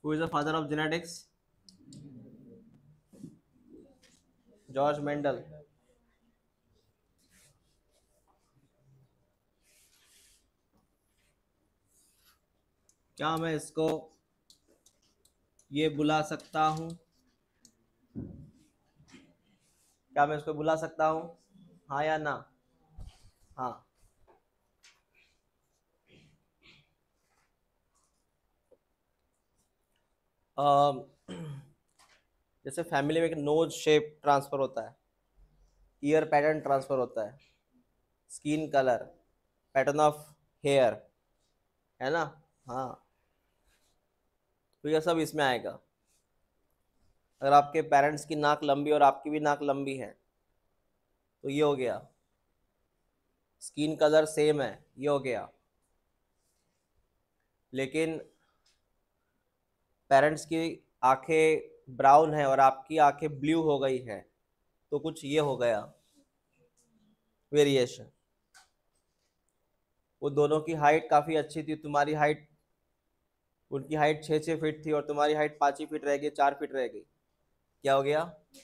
Who is the father of genetics? George Mendel. क्या मैं इसको ये बुला सकता हूँ? क्या मैं इसको बुला सकता हूँ? हाँ या ना? हाँ। अम, जैसे फैमिली में एक नोज शेप ट्रांसफर होता है, ईयर पैटर्न ट्रांसफर होता है, skin colour, pattern of hair, है ना? हाँ। तो ये सब इसमें आएगा। अगर आपके पेरेंट्स की नाक लंबी और आपकी भी नाक लंबी है तो ये हो गया। स्किन कलर सेम है, ये हो गया। लेकिन पेरेंट्स की आंखें ब्राउन है और आपकी आंखें ब्लू हो गई है तो कुछ ये हो गया, वेरिएशन। वो दोनों की हाइट काफ़ी अच्छी थी, तुम्हारी हाइट, उनकी हाइट 6-6 फीट थी और तुम्हारी हाइट 5 ही फीट रह गई, 4 फीट रह गई। क्या हो गया?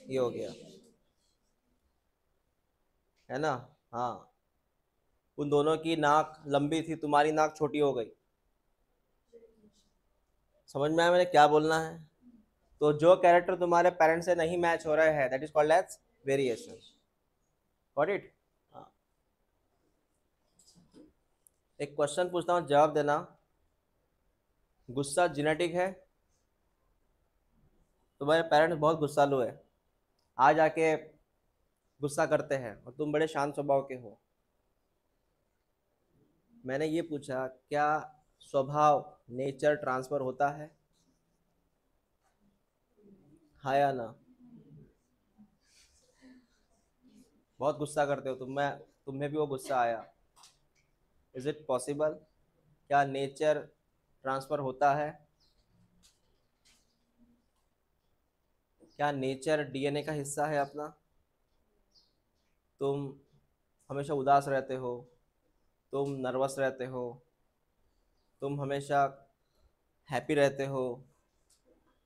ये हो गया, है ना? हाँ। उन दोनों की नाक लंबी थी, तुम्हारी नाक छोटी हो गई। समझ में आया मैंने क्या बोलना है? तो जो कैरेक्टर तुम्हारे पेरेंट्स से नहीं मैच हो रहा है that is called as variation. Got it? एक क्वेश्चन पूछता हूँ, जवाब देना। गुस्सा जेनेटिक है? तुम्हारे पेरेंट्स बहुत गुस्सालू है, आ जाके गुस्सा करते हैं और तुम बड़े शांत स्वभाव के हो। मैंने ये पूछा क्या स्वभाव नेचर ट्रांसफर होता है? हाँ या ना? बहुत गुस्सा करते हो तुम, मैं तुम्हें भी वो गुस्सा आया। Is it possible? क्या नेचर ट्रांसफर होता है? क्या नेचर डीएनए का हिस्सा है अपना? तुम हमेशा उदास रहते हो, तुम नर्वस रहते हो, तुम हमेशा हैप्पी रहते हो,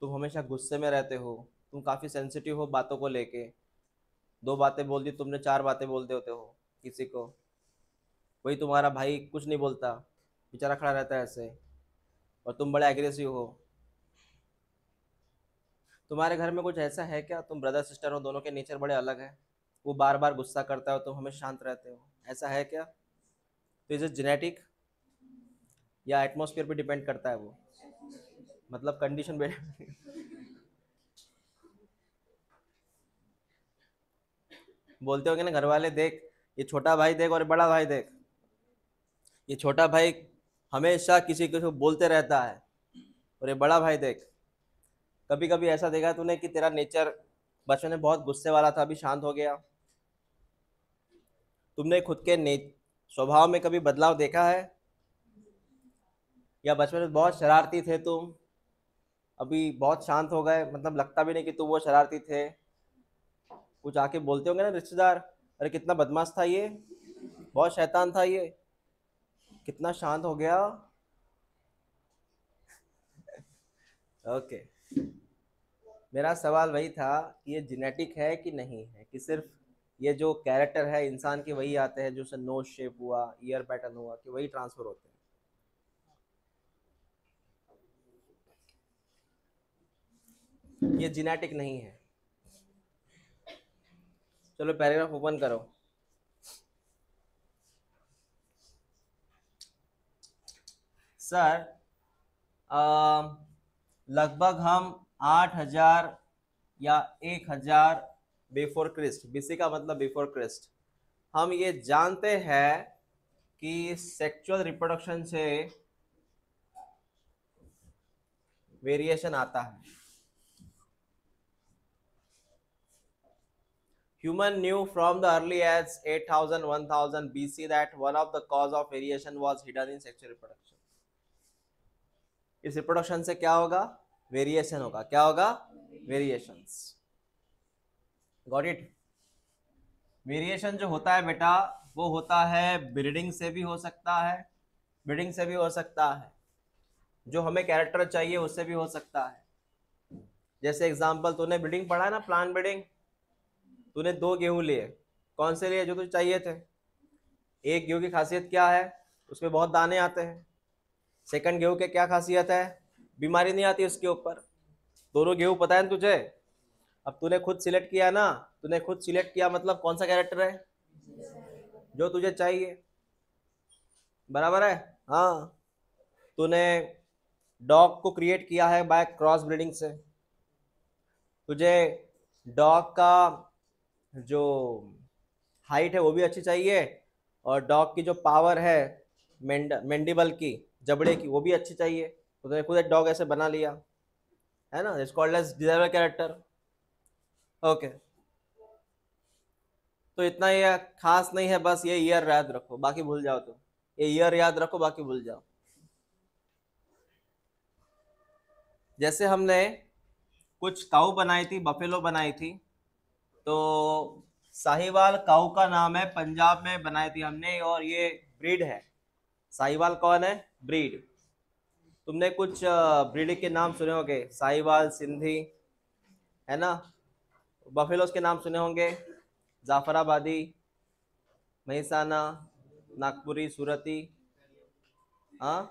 तुम हमेशा गुस्से में रहते हो, तुम काफ़ी सेंसिटिव हो बातों को लेके। दो बातें बोल दी तुमने, चार बातें बोल देते हो किसी को। वही तुम्हारा भाई कुछ नहीं बोलता, बेचारा खड़ा रहता है ऐसे, और तुम बड़े एग्रेसिव हो। तुम्हारे घर में कुछ ऐसा है क्या, तुम ब्रदर सिस्टर हो, दोनों के नेचर बड़े अलग हैं, वो बार बार गुस्सा करता है और तुम हमेशा शांत रहते हो, ऐसा है क्या? तो इज इट जेनेटिक या एटमॉस्फेयर पे डिपेंड करता है वो? मतलब कंडीशन पे बोलते होंगे ना घर वाले, देख ये छोटा भाई देख और बड़ा भाई देख, ये छोटा भाई हमेशा किसी किसी को बोलते रहता है और ये बड़ा भाई देख। कभी कभी ऐसा देखा तूने कि तेरा नेचर बचपन में बहुत गुस्से वाला था, अभी शांत हो गया? तुमने खुद के स्वभाव में कभी बदलाव देखा है? या बचपन में बहुत शरारती थे तुम, अभी बहुत शांत हो गए, मतलब लगता भी नहीं कि तुम वो शरारती थे? कुछ आके बोलते होंगे ना रिश्तेदार, अरे कितना बदमाश था ये, बहुत शैतान था ये, कितना शांत हो गया। ओके। मेरा सवाल वही था कि ये जेनेटिक है कि नहीं है, कि सिर्फ ये जो कैरेक्टर है इंसान के वही आते हैं, जो नोज शेप हुआ, ईयर पैटर्न हुआ, कि वही ट्रांसफर होते हैं, ये जेनेटिक नहीं है। चलो पैराग्राफ ओपन करो। सर, लगभग हम 8,000 या 1,000 बिफोर क्रिस्ट, बीसी का मतलब बिफोर क्रिस्ट, हम ये जानते हैं कि सेक्सुअल रिप्रोडक्शन से वेरिएशन आता है। Human knew from the early as 8,000 1,000 BC that one of the cause of variation was hidden in sexual reproduction. इस रिप्रोडक्शन से क्या होगा? वेरिएशन होगा। क्या होगा? वेरिएशंस। Got it? वेरिएशन जो होता है बेटा, वो होता है ब्रीडिंग से भी हो सकता है, ब्रीडिंग से भी हो सकता है, जो हमें कैरेक्टर चाहिए उससे भी हो सकता है। जैसे एग्जांपल, तूने ब्रीडिंग पढ़ा है ना, प्लांट ब्रीडिंग। तूने 2 गेहूं लिए, कौन से लिए जो तुझे चाहिए थे? एक गेहूं की खासियत क्या है? उसमें बहुत दाने आते हैं। सेकंड गेहूं के क्या खासियत है? बीमारी नहीं आती उसके ऊपर। दोनों गेहूं पता है ना तुझे? अब तूने खुद सिलेक्ट किया ना, तूने खुद सिलेक्ट किया मतलब कौन सा कैरेक्टर है जो तुझे चाहिए, बराबर है? हाँ। तूने डॉग को क्रिएट किया है बाय क्रॉस ब्रीडिंग से। तुझे डॉग का जो हाइट है वो भी अच्छी चाहिए, और डॉग की जो पावर है मेंडिबल की, जबड़े की, वो भी अच्छी चाहिए। तो तूने खुद एक डॉग ऐसे बना लिया, है ना? It's called as desirable character. Okay, तो इतना ये खास नहीं है, बस ये ईयर याद रखो, बाकी भूल जाओ। तुम ये ईयर याद रखो, बाकी भूल जाओ। जैसे हमने कुछ काऊ बनाई थी, बफेलो बनाई थी, तो साहिवाल काऊ का नाम है, पंजाब में बनाई थी हमने, और ये ब्रीड है। साहिवाल कौन है? ब्रीड। तुमने कुछ ब्रीड के नाम सुने होंगे, साहिवाल, सिंधी, है ना? बफेलोज के नाम सुने होंगे, जाफराबादी, महिसाना, नागपुरी, सूरती। हाँ।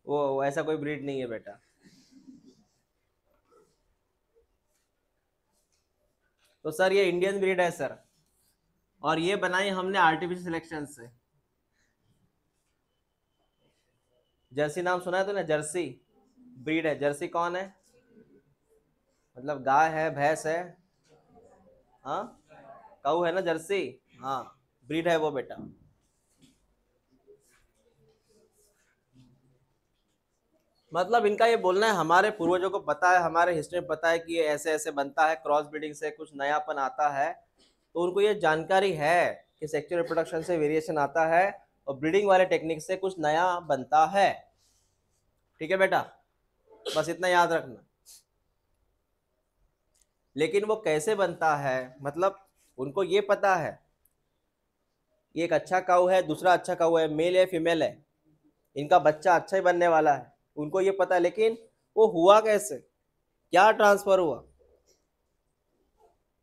वो ऐसा कोई ब्रीड नहीं है बेटा। तो सर ये इंडियन ब्रीड है सर, और ये बनाई हमने आर्टिफिशियल सिलेक्शन से। जर्सी नाम सुना है तूने? जर्सी ब्रीड है। जर्सी कौन है? मतलब गाय है, भैंस है। हाँ, काऊ है ना जर्सी। हाँ, ब्रीड है वो बेटा। मतलब इनका ये बोलना है हमारे पूर्वजों को पता है, हमारे हिस्ट्री में पता है कि ये ऐसे ऐसे बनता है, क्रॉस ब्रीडिंग से कुछ नयापन आता है। तो उनको ये जानकारी है कि सेक्सुअल रिप्रोडक्शन से वेरिएशन आता है, और ब्रीडिंग वाले टेक्निक से कुछ नया बनता है। ठीक है बेटा, बस इतना याद रखना। लेकिन वो कैसे बनता है, मतलब उनको ये पता है ये एक अच्छा काऊ है, दूसरा अच्छा काऊ है, मेल है फीमेल है, इनका बच्चा अच्छा ही बनने वाला है, उनको ये पता है। लेकिन वो हुआ कैसे, क्या ट्रांसफर हुआ,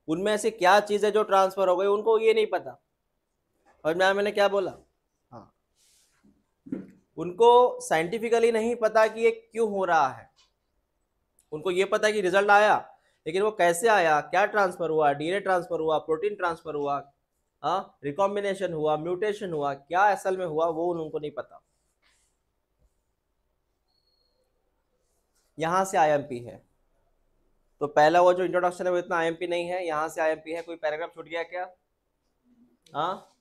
उनमें ऐसी क्या चीज है जो ट्रांसफर हो गई, उनको ये नहीं पता। और मैंने क्या बोला? हाँ, उनको साइंटिफिकली नहीं पता कि ये क्यों हो रहा है। उनको ये पता है कि रिजल्ट आया, लेकिन वो कैसे आया, क्या ट्रांसफर हुआ, डीएनए ट्रांसफर हुआ, प्रोटीन ट्रांसफर हुआ, हाँ, रिकॉम्बिनेशन हुआ, म्यूटेशन हुआ, क्या असल में हुआ वो उनको नहीं पता। यहाँ से आईएमपी है। तो पहला वो जो इंट्रोडक्शन है वो इतना आईएमपी नहीं है, यहाँ से आईएमपी है। कोई पैराग्राफ छूट गया क्या? हाँ,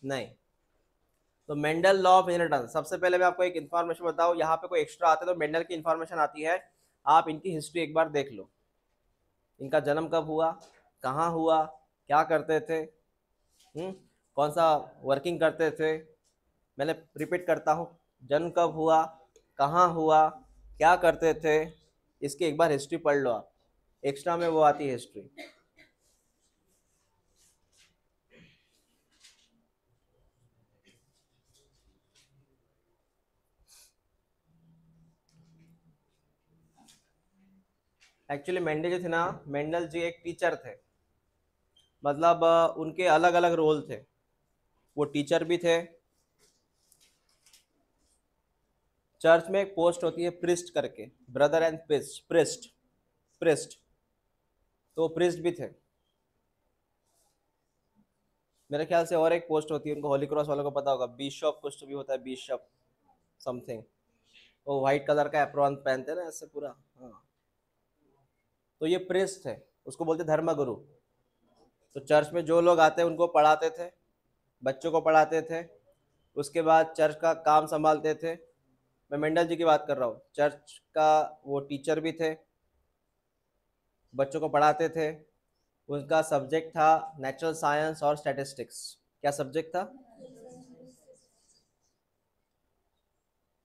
नहीं। तो मेंडल लॉ ऑफ इनहेरिटेंस, सबसे पहले मैं आपको एक इन्फॉर्मेशन बताऊं, यहाँ पे कोई एक्स्ट्रा आते तो मेंडल की इन्फॉर्मेशन आती है। आप इनकी हिस्ट्री एक बार देख लो, इनका जन्म कब हुआ, कहाँ हुआ, क्या करते थे, कौन सा वर्किंग करते थे। मैंने रिपीट करता हूँ, जन्म कब हुआ, कहाँ हुआ, क्या करते थे, इसकी एक बार हिस्ट्री पढ़ लो आप। एक्स्ट्रा में वो आती है हिस्ट्री। एक्चुअली मेंडल जो थे ना, मेंडल जी एक टीचर थे। मतलब उनके अलग अलग रोल थे। वो टीचर भी थे, चर्च में एक पोस्ट होती है प्रिस्ट करके, ब्रदर एंड प्रिस्ट, प्रिस्ट, तो प्रिस्ट भी थे। मेरे ख्याल से और एक पोस्ट होती है उनको, होली क्रॉस वालों को पता होगा, बिशप कुछ तो भी होता है, बिशप समथिंग। वो व्हाइट कलर का एप्रॉन पहनते हैं ना ऐसे पूरा। हाँ, तो ये प्रिस्ट है, उसको बोलते धर्म गुरु। तो चर्च में जो लोग आते हैं उनको पढ़ाते थे, बच्चों को पढ़ाते थे, उसके बाद चर्च का काम संभालते थे। मैं मेंडल जी की बात कर रहा हूँ, चर्च का वो टीचर भी थे, बच्चों को पढ़ाते थे। उनका सब्जेक्ट था नेचुरल साइंस और स्टैटिस्टिक्स। क्या सब्जेक्ट था?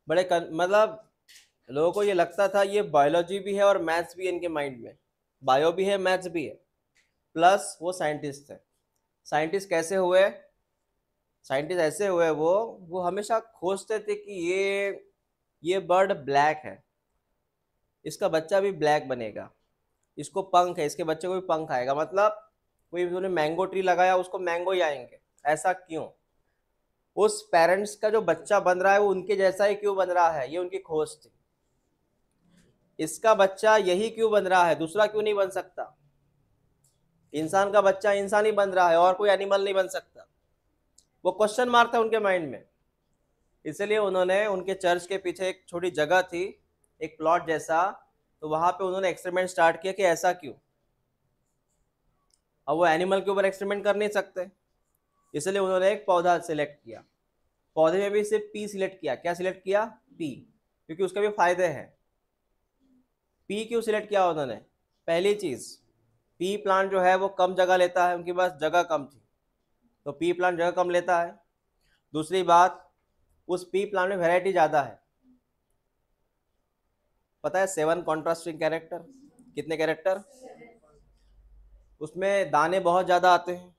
मतलब लोगों को ये लगता था ये बायोलॉजी भी है और मैथ्स भी है इनके माइंड में, बायो भी है मैथ्स भी है, प्लस वो साइंटिस्ट थे। साइंटिस्ट कैसे हुए? साइंटिस्ट ऐसे हुए वो हमेशा खोजते थे कि ये बर्ड ब्लैक है, इसका बच्चा भी ब्लैक बनेगा, इसको पंख है, इसके बच्चे को भी पंख आएगा, मतलब कोई उन्होंने मैंगो ट्री लगाया उसको मैंगो ही आएंगे। ऐसा क्यों? उस पेरेंट्स का जो बच्चा बन रहा है वो उनके जैसा ही क्यों बन रहा है, ये उनकी खोज थी। इसका बच्चा यही क्यों बन रहा है, दूसरा क्यों नहीं बन सकता? इंसान का बच्चा इंसान ही बन रहा है और कोई एनिमल नहीं बन सकता। वो क्वेश्चन मार्क था उनके माइंड में। इसलिए उन्होंने उनके चर्च के पीछे एक छोटी जगह थी, एक प्लॉट जैसा, तो वहां पे उन्होंने एक्सपेरिमेंट स्टार्ट किया कि ऐसा क्यों। अब वो एनिमल के ऊपर एक्सपेरिमेंट कर नहीं सकते, इसलिए उन्होंने एक पौधा सिलेक्ट किया। पौधे में भी सिर्फ पी सिलेक्ट किया। क्या सिलेक्ट किया? पी, क्योंकि उसके भी फायदे हैं। पी क्यों सिलेक्ट किया उन्होंने? पहली चीज, पी प्लांट जो है वो कम जगह लेता है, उनके पास जगह कम थी, तो पी प्लांट जगह कम लेता है। दूसरी बात, उस पी प्लांट में वैरायटी ज़्यादा है। पता है 7 कॉन्ट्रास्टिंग कैरेक्टर? कितने कैरेक्टर? उसमें दाने बहुत ज़्यादा आते हैं,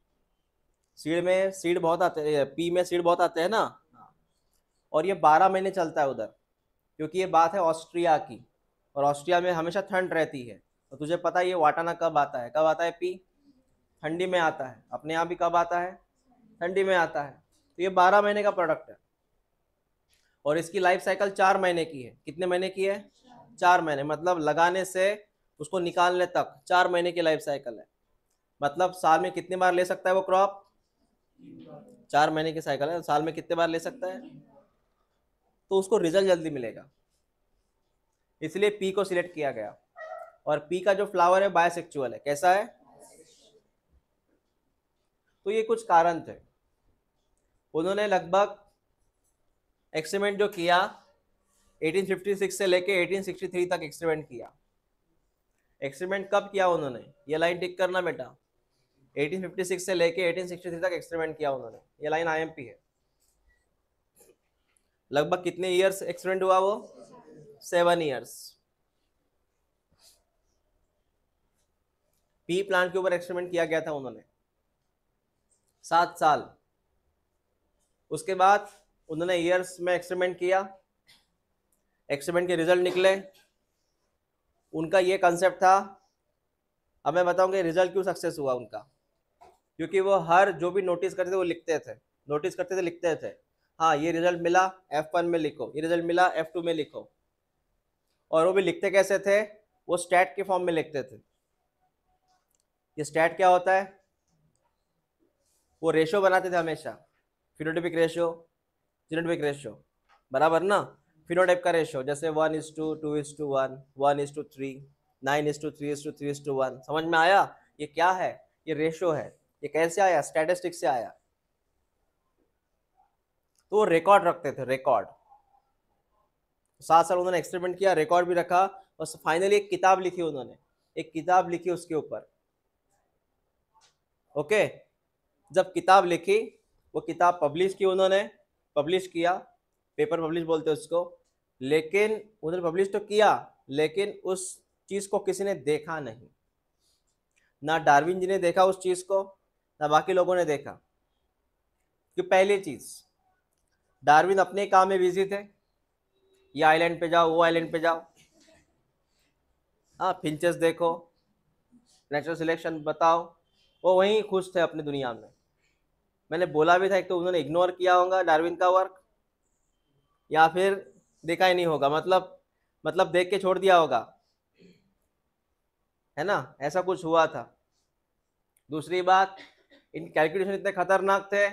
सीड में सीड बहुत आते हैं, पी में सीड बहुत आते हैं ना। और ये 12 महीने चलता है उधर, क्योंकि ये बात है ऑस्ट्रिया की, और ऑस्ट्रिया में हमेशा ठंड रहती है। तो तुझे पता है ये वाटाना कब आता है? कब आता है पी? ठंडी में आता है। अपने यहाँ भी कब आता है? ठंडी में आता है। तो ये 12 महीने का प्रोडक्ट है, और इसकी लाइफ साइकिल 4 महीने की है। कितने महीने की है? 4 महीने, मतलब लगाने से उसको निकालने तक 4 महीने की लाइफ साइकिल है। मतलब साल में कितनी बार ले सकता है वो क्रॉप? 4 महीने की साइकिल है, साल में कितने बार ले सकता है? तो उसको रिजल्ट जल्दी मिलेगा, इसलिए पी को सिलेक्ट किया गया। और पी का जो फ्लावर है बायसेक्चुअल है। कैसा है? तो ये कुछ कारण थे। उन्होंने लगभग एक्सपेरिमेंट जो किया 1856 से लेके 1863 तक एक्सपेरिमेंट किया। एक्सपेरिमेंट कब किया उन्होंने? ये लाइन टिक करना बेटा। 1856 से लेके 1863 तक एक्सपेरिमेंट किया उन्होंने। ये लाइन आईएमपी है। लगभग कितने ईयर्स एक्सपेरिमेंट हुआ वो? 7 ईयर्स। पी प्लांट के ऊपर एक्सपेरिमेंट किया गया था उन्होंने 7 साल। उसके बाद उन्होंने ईयर्स में एक्सपेरिमेंट किया, एक्सपेरिमेंट के रिजल्ट निकले। उनका ये कंसेप्ट था, अब मैं बताऊंगा रिजल्ट क्यों सक्सेस हुआ उनका। क्योंकि वो हर जो भी नोटिस करते थे वो लिखते थे, नोटिस करते थे लिखते थे। हाँ ये रिजल्ट मिला F1 में लिखो, ये रिजल्ट मिला F2 में लिखो। और वो भी लिखते कैसे थे? वो स्टैट के फॉर्म में लिखते थे। ये स्टैट क्या होता है? वो रेशो बनाते थे हमेशा, फिनोटाइपिक रेशो, जीनोटाइपिक रेशो, बराबर ना। फिनोटाइप का रेशो जैसे 1:2, 2:1, 1:3, 9:3, 3:1। समझ में आया? ये क्या है? ये रेशो है। ये कैसे आया? स्टैटिस्टिक्स से आया। तो वो रिकॉर्ड रखते थे, रिकॉर्ड। 7 साल उन्होंने एक्सपेरिमेंट किया, रिकॉर्ड भी रखा, और फाइनली एक किताब लिखी उन्होंने, एक किताब लिखी उसके ऊपर। ओके, जब किताब लिखी, वो किताब पब्लिश की उन्होंने, पब्लिश किया, पेपर पब्लिश बोलते हैं उसको। लेकिन उन्होंने पब्लिश तो किया, लेकिन उस चीज को किसी ने देखा नहीं। ना डार्विन जी ने देखा उस चीज को, ना बाकी लोगों ने देखा। कि पहली चीज, डार्विन अपने काम में बिजी थे, ये आइलैंड पे जाओ, वो आइलैंड पे जाओ, हाँ फिंचेस देखो, नेचुरल सिलेक्शन बताओ, वो वहीं खुश थे अपनी दुनिया में। मैंने बोला भी था, एक तो उन्होंने इग्नोर किया होगा डार्विन का वर्क, या फिर देखा ही नहीं होगा, मतलब देख के छोड़ दिया होगा, है ना, ऐसा कुछ हुआ था। दूसरी बात, इन कैलकुलेशन इतने खतरनाक थे,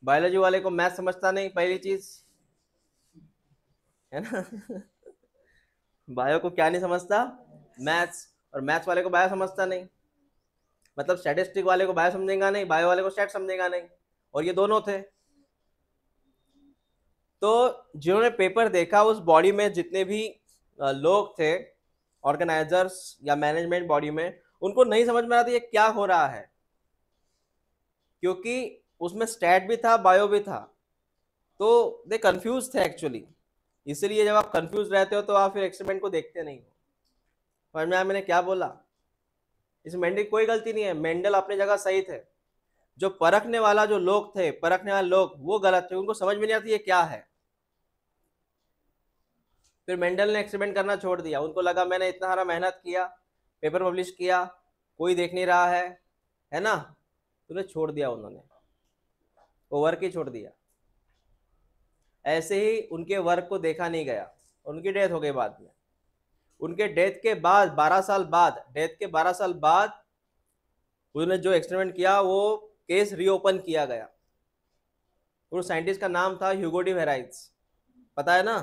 बायोलॉजी वाले को मैथ समझता नहीं, पहली चीज, है ना। बायो को क्या नहीं समझता? मैथ्स। और मैथ्स वाले को बायो समझता नहीं, मतलब स्टैटिस्टिक वाले को बायो समझेगा नहीं, बायो वाले को स्टैट समझेगा नहीं, और ये दोनों थे। तो जिन्होंने पेपर देखा, उस बॉडी में जितने भी लोग थे, ऑर्गेनाइजर्स या मैनेजमेंट बॉडी में, उनको नहीं समझ में आ रहा था ये क्या हो रहा है, क्योंकि उसमें स्टैट भी था, बायो भी था, तो दे कंफ्यूज थे एक्चुअली। इसलिए जब आप कंफ्यूज रहते हो तो आप फिर एक्सपेरिमेंट को देखते नहीं हो। समझ में आया मैंने क्या बोला? इस मेंडल की कोई गलती नहीं है, मेंडल अपनी जगह सही थे, जो परखने वाला जो लोग थे, परखने वाले लोग वो गलत थे, उनको समझ में नहीं आती ये क्या है। फिर मेंडल ने एक्सपेरिमेंट करना छोड़ दिया, उनको लगा मैंने इतना सारा मेहनत किया, पेपर पब्लिश किया, कोई देख नहीं रहा है ना, तो उन्हें छोड़ दिया, उन्होंने वो वर्क ही छोड़ दिया। ऐसे ही उनके वर्क को देखा नहीं गया, उनकी डेथ हो गई बाद में। उनके डेथ के बाद 12 साल बाद उन्होंने जो एक्सपेरिमेंट किया वो केस रीओपन किया गया। उस साइंटिस्ट का नाम था ह्यूगो डी वेराइज, पता है ना।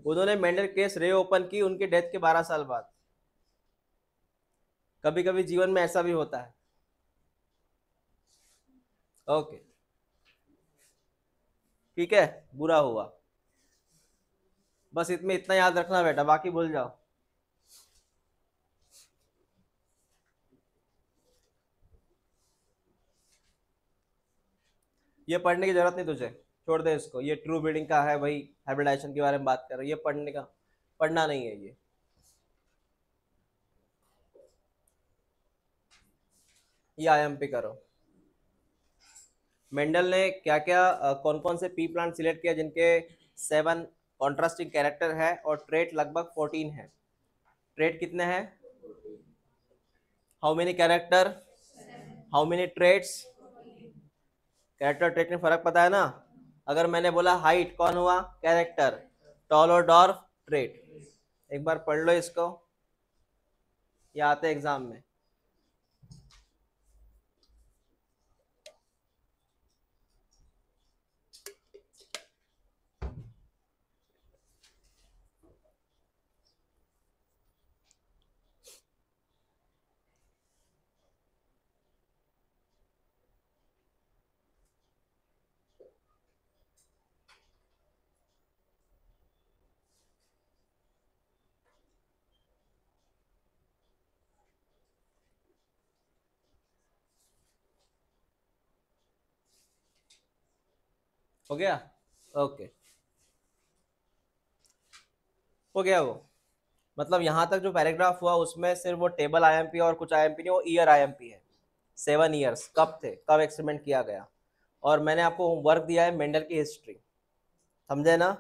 उन्होंने मेंडल केस रीओपन की उनके डेथ के 12 साल बाद। कभी कभी जीवन में ऐसा भी होता है। ओके, ठीक है, बुरा हुआ। बस इसमें इतना याद रखना बेटा, बाकी भूल जाओ। ये पढ़ने की जरूरत नहीं तुझे, छोड़ दे इसको। ये ट्रू ब्रीडिंग का है भाई, हाइब्रिडाइजेशन के बारे में बात कर रहे हैं, ये पढ़ने का, पढ़ना नहीं है ये आईएमपी करो। मेंडल ने क्या क्या कौन कौन से पी प्लांट सिलेक्ट किया जिनके 7 कॉन्ट्रास्टिंग कैरेक्टर है और ट्रेट लगभग 14 है। ट्रेट कितने हैं? How many character, how many traits? Character trait में फर्क पता है ना। अगर मैंने बोला हाइट, कौन हुआ? कैरेक्टर। टॉल और डॉर्फ, ट्रेट। एक बार पढ़ लो इसको, ये आते एग्जाम में। हो गया? ओके, हो गया वो। मतलब यहाँ तक जो पैराग्राफ हुआ उसमें सिर्फ वो टेबल आईएमपी और कुछ आईएमपी नहीं, वो ईयर आईएमपी है। 7 ईयर्स कब थे, कब एक्सपेरिमेंट किया गया। और मैंने आपको वर्क दिया है मेंडल की हिस्ट्री, समझे ना।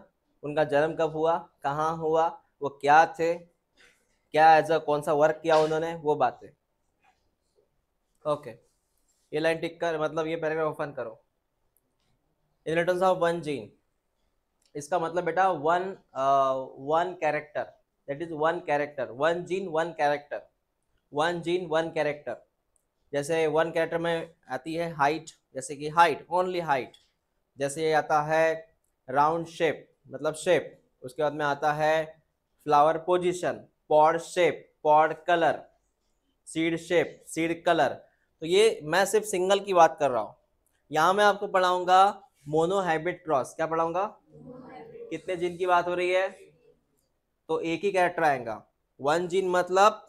उनका जन्म कब हुआ, कहाँ हुआ, वो क्या थे, क्या एज अ कौन सा वर्क किया उन्होंने, वो बातें। ओके, ये लाइन टिक कर, मतलब ये पैराग्राफ ओपन करो। इनहेरिटेंस ऑफ वन जीन, इसका मतलब बेटा one character, that is one character, one gene one character, one gene one character. जैसे वन कैरेक्टर में आती है हाइट, जैसे कि हाइट, ओनली हाइट। जैसे ये आता है राउंड शेप, मतलब शेप। उसके बाद में आता है flower position, pod shape, pod colour, seed shape, seed colour. तो ये मैं सिर्फ सिंगल की बात कर रहा हूँ। यहाँ मैं आपको पढ़ाऊंगा मोनो हाइब्रिड क्रॉस। क्या पढ़ाऊंगा? कितने जीन की बात हो रही है? तो एक ही कैरेक्टर आएगा, वन जीन मतलब,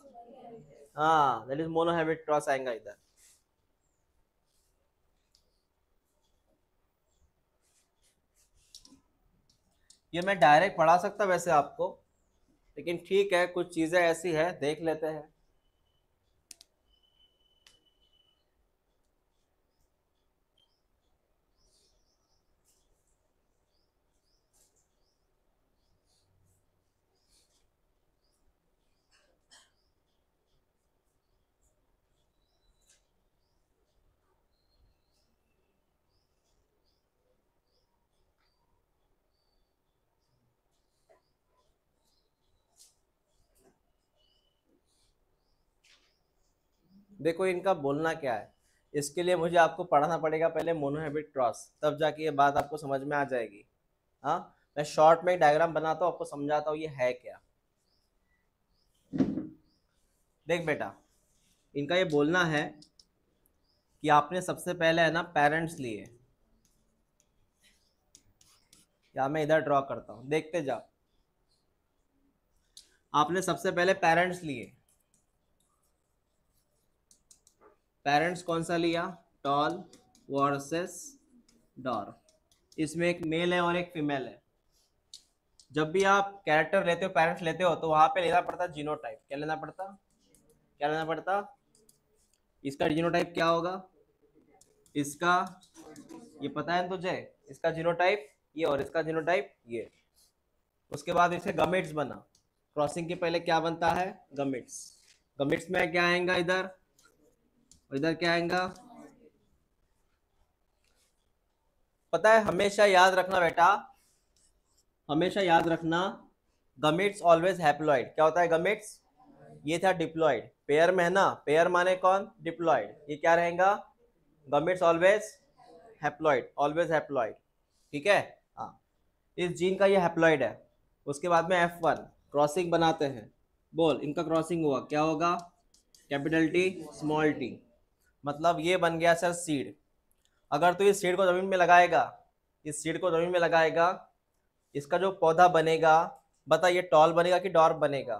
हाँ, that is mono hybrid cross आएगा इधर। ये मैं डायरेक्ट पढ़ा सकता वैसे आपको, लेकिन ठीक है, कुछ चीजें ऐसी है, देख लेते हैं। देखो इनका बोलना क्या है, इसके लिए मुझे आपको पढ़ाना पड़ेगा पहले मोनोहाइब्रिड क्रॉस, तब जाके ये बात आपको समझ में आ जाएगी। हाँ, मैं शॉर्ट में एक डायग्राम बनाता हूँ, आपको समझाता हूँ ये है क्या। देख बेटा, इनका ये बोलना है कि आपने सबसे पहले है ना पेरेंट्स लिए, या मैं इधर ड्रॉ करता हूँ, देखते जाओ। आपने सबसे पहले पेरेंट्स लिए। पेरेंट्स कौन सा लिया? Tall versus dwarf. इसमें एक मेल है और एक फीमेल है। जब भी आप कैरेक्टर लेते हो, पेरेंट्स लेते हो, तो वहां पे लेना पड़ता जीनोटाइप। क्या लेना पड़ता? क्या लेना पड़ता? इसका जीनोटाइप क्या होगा? इसका, ये पता है ना तुझे, इसका जीनोटाइप ये और इसका जीनोटाइप ये। उसके बाद इसे गमेट्स बना। क्रॉसिंग के पहले क्या बनता है? गमेट्स। गमेट्स में क्या आएगा इधर, और इधर क्या आएगा? पता है, हमेशा याद रखना बेटा, हमेशा याद रखना, गमेट्स ऑलवेज हैप्लॉइड। क्या होता है गमेट्स? ये था डिप्लॉइड, पेयर में है ना, पेयर माने कौन? डिप्लॉइड। ये क्या रहेगा? Gametes always haploid, always haploid. ठीक है, हाँ। इस जीन का ये हैप्लॉइड है। उसके बाद में F1 क्रॉसिंग बनाते हैं। बोल, इनका क्रॉसिंग हुआ, क्या होगा? Capital T small T. मतलब ये बन गया सर सीड। अगर तो इस सीड को जमीन में लगाएगा, इस सीड को जमीन में लगाएगा, इसका जो पौधा बनेगा, बता ये टॉल बनेगा कि डॉर्फ बनेगा?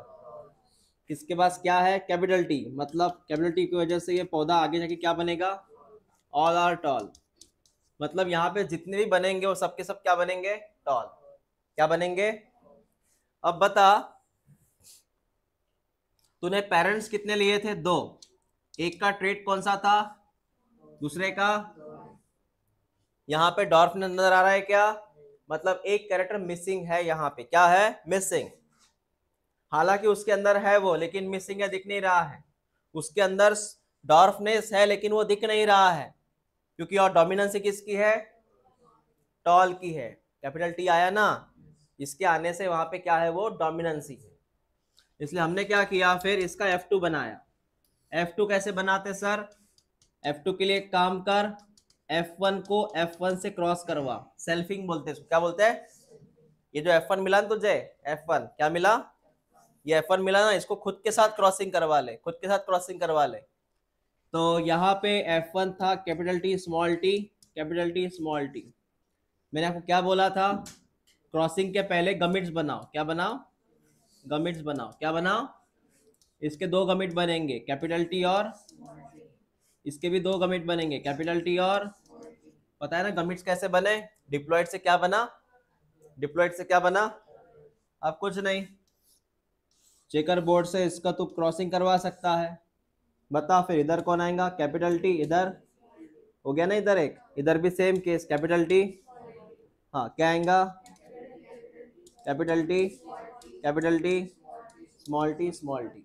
किसके पास क्या है? Capital T. मतलब कैपिटल टी की वजह से ये पौधा आगे जाके क्या बनेगा? All are tall. मतलब यहाँ पे जितने भी बनेंगे वो सबके सब क्या बनेंगे? टॉल। क्या बनेंगे? अब बता, तूने पेरेंट्स कितने लिए थे? 2। एक का ट्रेट कौन सा था? दूसरे का? यहाँ पे डॉर्फ नजर आ रहा है क्या? मतलब एक कैरेक्टर मिसिंग है यहाँ पे। क्या है? मिसिंग। हालांकि उसके अंदर है वो, लेकिन मिसिंग है, दिख नहीं रहा है। उसके अंदर डॉर्फनेस है लेकिन वो दिख नहीं रहा है, क्योंकि और डोमिनेंसी किसकी है? टॉल की है। कैपिटल टी आया ना, इसके आने से वहां पे क्या है? वो डोमिनेंसी है। इसलिए हमने क्या किया, फिर इसका F2 बनाया। F2 कैसे बनाते सर? F2 के लिए एक काम कर, F1 को F1 से क्रॉस करवा। सेल्फिंग बोलते हैं, क्या बोलते हैं? ये जो F1 मिला ना तुझे, F1 क्या मिला? ये F1 मिला ना, इसको खुद के साथ क्रॉसिंग करवा ले, खुद के साथ क्रॉसिंग करवा ले। तो यहाँ पे F1 था capital T small T, capital T small T. मैंने आपको क्या बोला था? क्रॉसिंग के पहले गमिट्स बनाओ। क्या बनाओ? गमिट्स बनाओ। क्या बनाओ? इसके 2 गमिट बनेंगे, कैपिटल टी और इसके भी 2 गमिट बनेंगे, कैपिटल टी और। पता है ना गमिट्स कैसे बने? डिप्लॉइड से क्या बना? डिप्लॉइड से क्या बना? अब कुछ नहीं, चेकर बोर्ड से इसका तू क्रॉसिंग करवा सकता है। बता फिर इधर कौन आएगा? Capital T. इधर हो गया ना, इधर एक, इधर भी सेम केस, कैपिटल टी। हाँ, क्या आएगा? Capital T, capital T, small T, small T.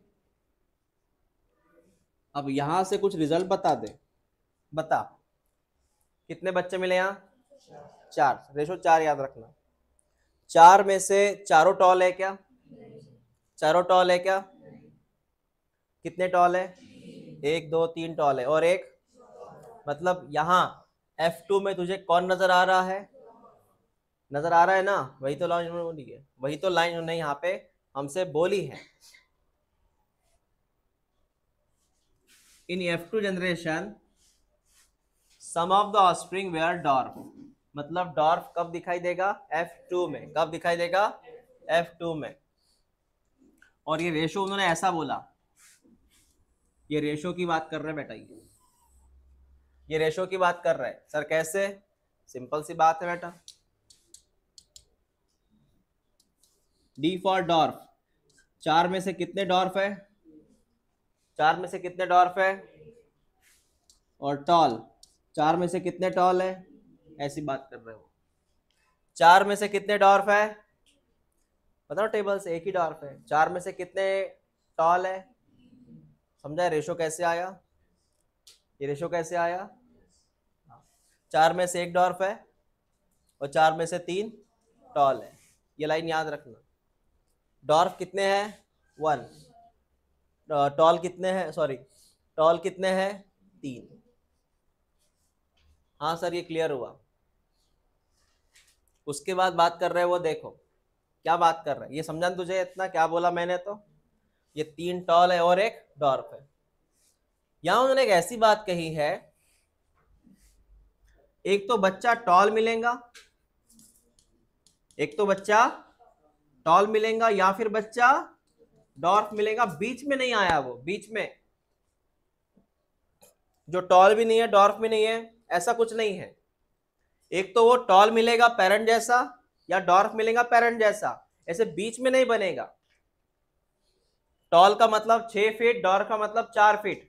अब यहां से कुछ रिजल्ट बता दे। बता, कितने बच्चे मिले यहाँ? 4। रेशो 4 याद रखना। 4 में से चारों टॉल है क्या? चारों टॉल है क्या? कितने टॉल है? 1 2 3 टॉल है, और एक, मतलब यहाँ F2 में तुझे कौन नजर आ रहा है? नजर आ रहा है ना, वही तो लाइन उन्होंने बोली है, वही तो लाइन उन्होंने यहाँ पे हमसे बोली है। In F2 generation some of the offspring were dwarf. मतलब डॉर्फ कब दिखाई देगा? F2 में। कब दिखाई देगा? F2 में। और ये रेशो उन्होंने ऐसा बोला, ये रेशो की बात कर रहे हैं बेटा, ये रेशो की बात कर रहे हैं सर। कैसे? सिंपल सी बात है बेटा, डी फॉर डॉर्फ। 4 में से कितने डॉर्फ है? 4 में से कितने डॉर्फ है? और टॉल, 4 में से कितने टॉल है? ऐसी बात कर रहे हो। 4 में से कितने डॉर्फ है? बताओ टेबल से, एक ही डॉर्फ है। 4 में से कितने टॉल है? समझा रेशो कैसे आया? ये रेशो कैसे आया? 4 में से 1 डॉर्फ है और 4 में से 3 टॉल है। ये लाइन याद रखना। डॉर्फ कितने हैं? 1। टॉल कितने हैं? सॉरी, टॉल कितने हैं? 3। हाँ सर, ये क्लियर हुआ। उसके बाद बात कर रहे हैं वो, देखो क्या बात कर रहे हैं, ये समझा तुझे इतना क्या बोला मैंने? तो ये 3 टॉल है और एक डॉर्फ है। यहां उन्होंने एक ऐसी बात कही है, एक तो बच्चा टॉल मिलेगा, एक तो बच्चा टॉल मिलेगा, या फिर बच्चा डॉर्फ मिलेगा। बीच में नहीं आया वो, बीच में जो टॉल भी नहीं है डॉर्फ भी नहीं है, ऐसा कुछ नहीं है। एक तो वो टॉल मिलेगा पेरेंट जैसा, या डॉर्फ मिलेगा पेरेंट जैसा, ऐसे बीच में नहीं बनेगा। टॉल का मतलब 6 फीट, डॉर्फ का मतलब 4 फीट,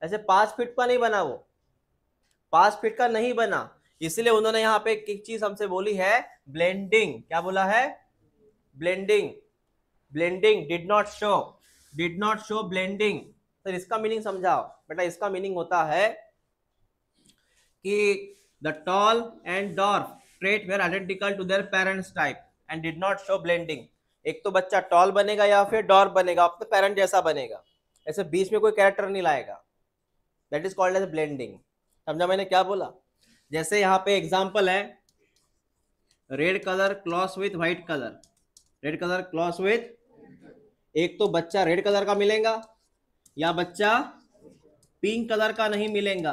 ऐसे 5 फीट का नहीं बना वो। 5 फीट का नहीं बना, इसलिए उन्होंने यहाँ पे एक चीज हमसे बोली है, ब्लेंडिंग। क्या बोला है? Blending. Blending did not show blending. तो इसका मीनिंग समझाओ बेटा। इसका मीनिंग होता है कि the tall and dwarf trait were identical to their parents type and did not show blending. एक तो बच्चा टॉल बनेगा या फिर डॉर्फ बनेगा, अपने पेरेंट जैसा बनेगा, ऐसे बीच में कोई कैरेक्टर नहीं लाएगा। That is called as blending. समझा मैंने क्या बोला? जैसे यहाँ पे एग्जांपल है, red colour cloth with white colour, red colour cloth with, एक तो बच्चा रेड कलर का मिलेगा या बच्चा पिंक कलर का नहीं मिलेगा,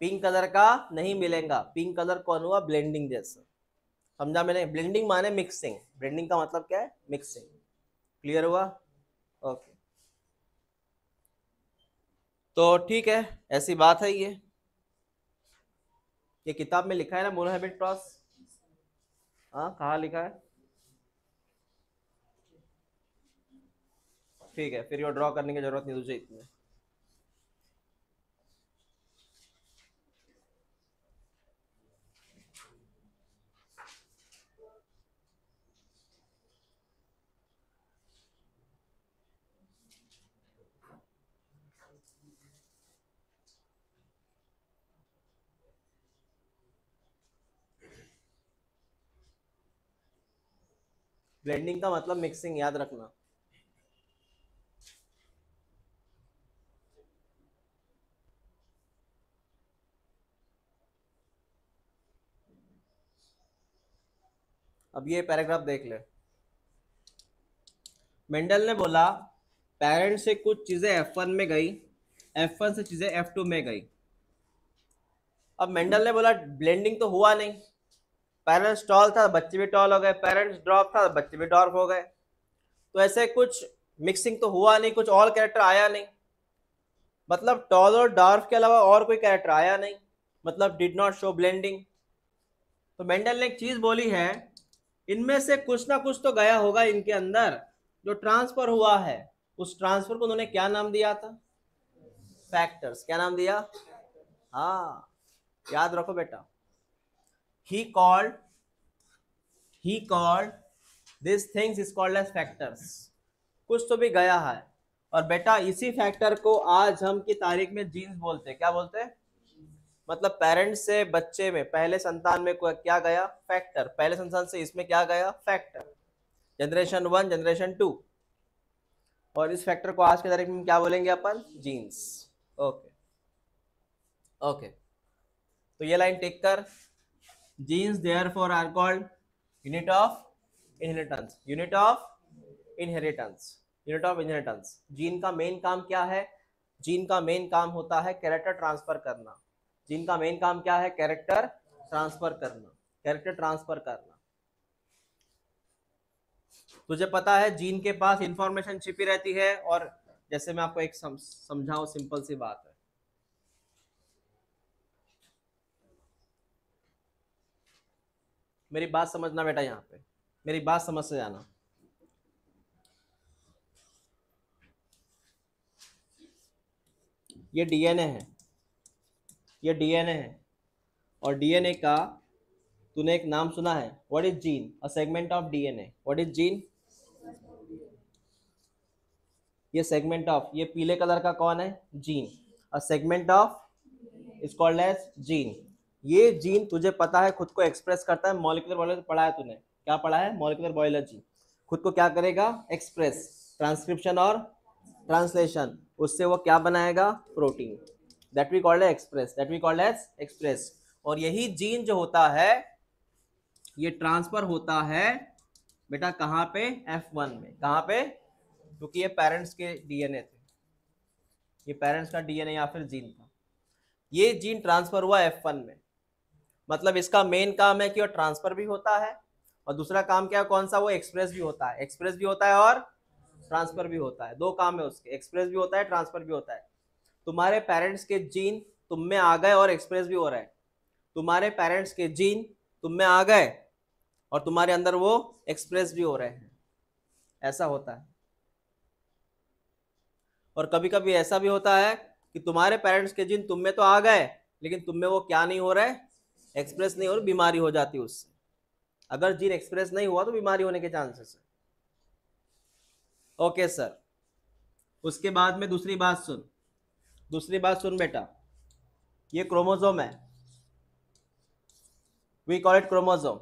पिंक कलर का नहीं मिलेगा। पिंक कलर कौन हुआ? ब्लेंडिंग जैसा। समझा मैंने? ब्लेंडिंग माने मिक्सिंग, ब्लेंडिंग का मतलब क्या है? मिक्सिंग। क्लियर हुआ? ओके, तो ठीक है, ऐसी बात है। ये किताब में लिखा है ना, मोनोहेमिक क्रॉस? हाँ, कहाँ लिखा है? ठीक है, फिर ये ड्रॉ करने की जरूरत नहीं तुझे इतने। ब्लेंडिंग का मतलब मिक्सिंग, याद रखना। अब ये पैराग्राफ देख ले। मेंडल ने बोला पेरेंट से कुछ चीजें F1 में गई, F1 से चीजें F2 में गई। अब मेंडल ने बोला ब्लेंडिंग तो हुआ नहीं, पेरेंट्स टॉल था, बच्चे भी टॉल हो गए, पेरेंट्स ड्रॉप था, बच्चे भी ड्रॉप हो गए। तो ऐसे कुछ मिक्सिंग तो हुआ नहीं, कुछ और कैरेक्टर आया नहीं, मतलब टॉल और डार्फ के अलावा और कोई कैरेक्टर आया नहीं, मतलब डिड नॉट शो ब्लेंडिंग। तो मेंडल ने एक चीज बोली है, इनमें से कुछ ना कुछ तो गया होगा इनके अंदर, जो ट्रांसफर हुआ है। उस ट्रांसफर को उन्होंने क्या नाम दिया था? फैक्टर्स। क्या नाम दिया? हाँ, याद रखो बेटा। he called he called these things is called as factors। कुछ तो भी गया है, और बेटा इसी फैक्टर को आज हम की तारीख में जीन्स बोलते हैं। क्या बोलते हैं? मतलब पेरेंट्स से बच्चे में, पहले संतान में क्या गया? फैक्टर। पहले संतान से इसमें क्या गया? फैक्टर। जनरेशन 1, जनरेशन 2, और इस फैक्टर को आज के तारीख में क्या बोलेंगे अपन? जीन्स। ओके ओके, तो ये लाइन टेक कर। Genes therefore are called unit of inheritance, unit of inheritance, unit of inheritance। Gene का मेन काम क्या है? जीन का मेन काम होता है कैरेक्टर ट्रांसफर करना। जीन का मेन काम क्या है? कैरेक्टर ट्रांसफर करना, कैरेक्टर ट्रांसफर करना। तुझे पता है जीन के पास इंफॉर्मेशन छिपी रहती है, और जैसे मैं आपको एक समझाऊं, सिंपल सी बात है। मेरी बात समझना बेटा, यहाँ पे मेरी बात समझ से जाना। ये डीएनए है, ये डीएनए है, और डीएनए का तूने एक नाम सुना है, what is gene? A segment of DNA. What is gene? ये सेगमेंट ऑफ, ये पीले कलर का कौन है? Gene. A segment of is called as gene. ये जीन तुझे पता है खुद को एक्सप्रेस करता है, मॉलिक्यूलर बायोलॉजी पढ़ा है तूने। क्या पढ़ा है? Molecular biology. खुद को क्या करेगा? एक्सप्रेस, ट्रांसक्रिप्शन और ट्रांसलेशन, उससे वो क्या बनाएगा? Protein. That we called express, that we called as express. और यही जीन जो होता है, ये ट्रांसफर होता है बेटा कहाँ पे? F1 में। कहाँ पे? क्योंकि ये पेरेंट्स के डीएनए थे, ये पेरेंट्स का डीएनए या फिर जीन था। ये जीन ट्रांसफर हुआ F1 में, मतलब इसका मेन काम है कि वो ट्रांसफर भी होता है, और दूसरा काम क्या है? कौन सा? वो एक्सप्रेस भी होता है। एक्सप्रेस भी होता है और ट्रांसफर भी होता है, दो काम है उसके, एक्सप्रेस भी होता है, ट्रांसफर भी होता है। तुम्हारे पेरेंट्स के जीन तुम में आ गए और एक्सप्रेस भी हो रहा है, तुम्हारे पेरेंट्स के जीन तुम में आ गए और तुम्हारे अंदर वो एक्सप्रेस भी हो रहे हैं, ऐसा होता है। और कभी कभी ऐसा भी होता है कि तुम्हारे पेरेंट्स के जीन तुम में तो आ गए, लेकिन तुम में वो क्या नहीं हो रहा है, एक्सप्रेस नहीं हो रहा, बीमारी हो जाती है उससे। अगर जीन एक्सप्रेस नहीं हुआ तो बीमारी होने के चांसेस है। Okay sir. उसके बाद में दूसरी बात सुन, दूसरी बात सुन बेटा, ये क्रोमोसोम है, वी कॉल इट क्रोमोसोम,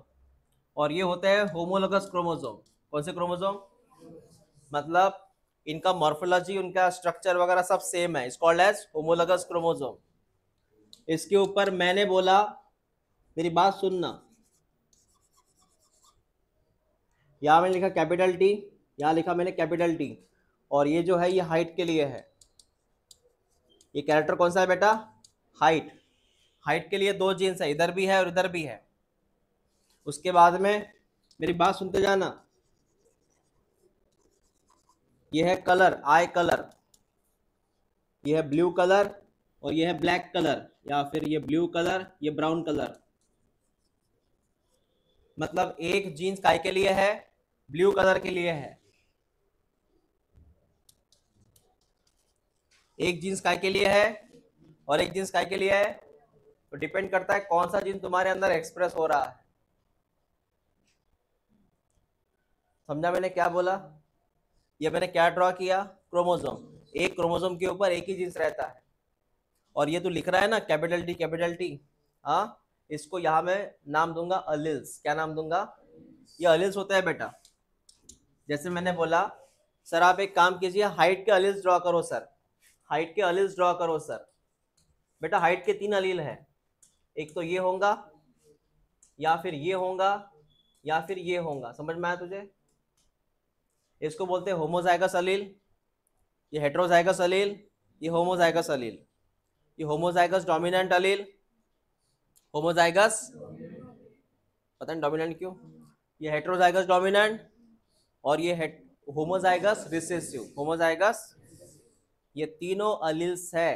और ये होते हैं होमोलोगस क्रोमोसोम। कौन से क्रोमोसोम? मतलब इनका मॉर्फोलॉजी, उनका स्ट्रक्चर वगैरह सब सेम है, it's called as homologous chromosome. इसके ऊपर मैंने बोला, मेरी बात सुनना, यहाँ मैंने लिखा कैपिटल टी, यहाँ लिखा मैंने कैपिटल टी, और ये जो है ये हाइट के लिए है। ये कैरेक्टर कौन सा है बेटा? हाइट। हाइट के लिए दो जीन्स है, इधर भी है और इधर भी है। उसके बाद में मेरी बात सुनते जाना, ये है कलर, आई कलर, ये है ब्लू कलर और ये है ब्लैक कलर, या फिर ये ब्लू कलर, ये ब्राउन कलर। मतलब एक जीन्स काय के लिए है? ब्लू कलर के लिए है। एक जीन्स काय के लिए है और एक जीन्स काय के लिए है, तो डिपेंड करता है कौन सा जीन तुम्हारे अंदर एक्सप्रेस हो रहा है। समझा मैंने क्या बोला? ये मैंने क्या ड्रॉ किया? क्रोमोसोम। एक क्रोमोसोम के ऊपर एक ही जीन्स रहता है, और ये तो लिख रहा है ना कैपिटल टी कैपिटल टी, हाँ, इसको यहाँ मैं नाम दूंगा अलिल्स। क्या नाम दूंगा? ये अलिल्स होता है बेटा। जैसे मैंने बोला, सर आप एक काम कीजिए, हाइट के अलिल्स ड्रॉ करो सर, हाइट के अलिल्स ड्रॉ करो सर। बेटा हाइट के तीन अलील हैं, एक तो ये होगा, या फिर ये होगा, या फिर ये होगा। समझ में आया तुझे? इसको बोलते हैं होमोजाइगस अलील, ये हेट्रोजाइगस अलील, ये होमोजाइगस अलील। ये होमोजाइगस डोमिनेंट अलील, होमोजाइगस, पता नहीं डोमिनेंट क्यों, ये हेट्रोजाइगस डोमिनेंट, और ये होमोजाइगस रिसेसिव, होमोजाइगस। ये तीनों अलील्स है।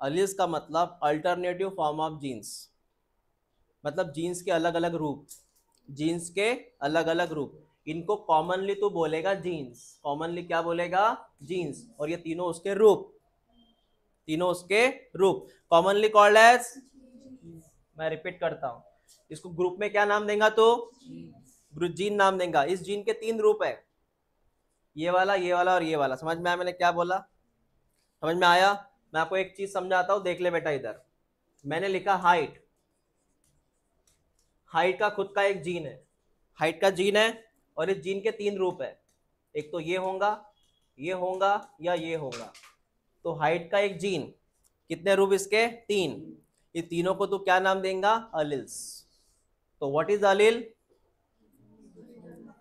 अलील्स का मतलब अल्टरनेटिव फॉर्म ऑफ जीन्स, मतलब जीन्स के अलग अलग रूप, जीन्स के अलग अलग रूप। इनको कॉमनली तो बोलेगा जीन्स, कॉमनली क्या बोलेगा? जीन्स। और ये तीनों उसके रूप, तीनों उसके रूप, कॉमनली कॉल्ड एज, मैं रिपीट करता हूं, इसको ग्रुप में क्या नाम देगा? तो जीन नाम देगा। इस जीन के तीन रूप है, ये वाला, ये वाला और ये वाला। समझ में आया मैंने क्या बोला? समझ में आया? मैं आपको एक चीज समझाता हूं, देख ले बेटा। इधर मैंने लिखा हाइट, हाइट का खुद का एक जीन है, हाइट का जीन है, और इस जीन के तीन रूप है, एक तो ये होगा, ये होगा, या ये होगा। तो हाइट का एक जीन, कितने रूप इसके? तीन। ये तीनों को तो क्या नाम देगा? अलिल्स। तो what is allele?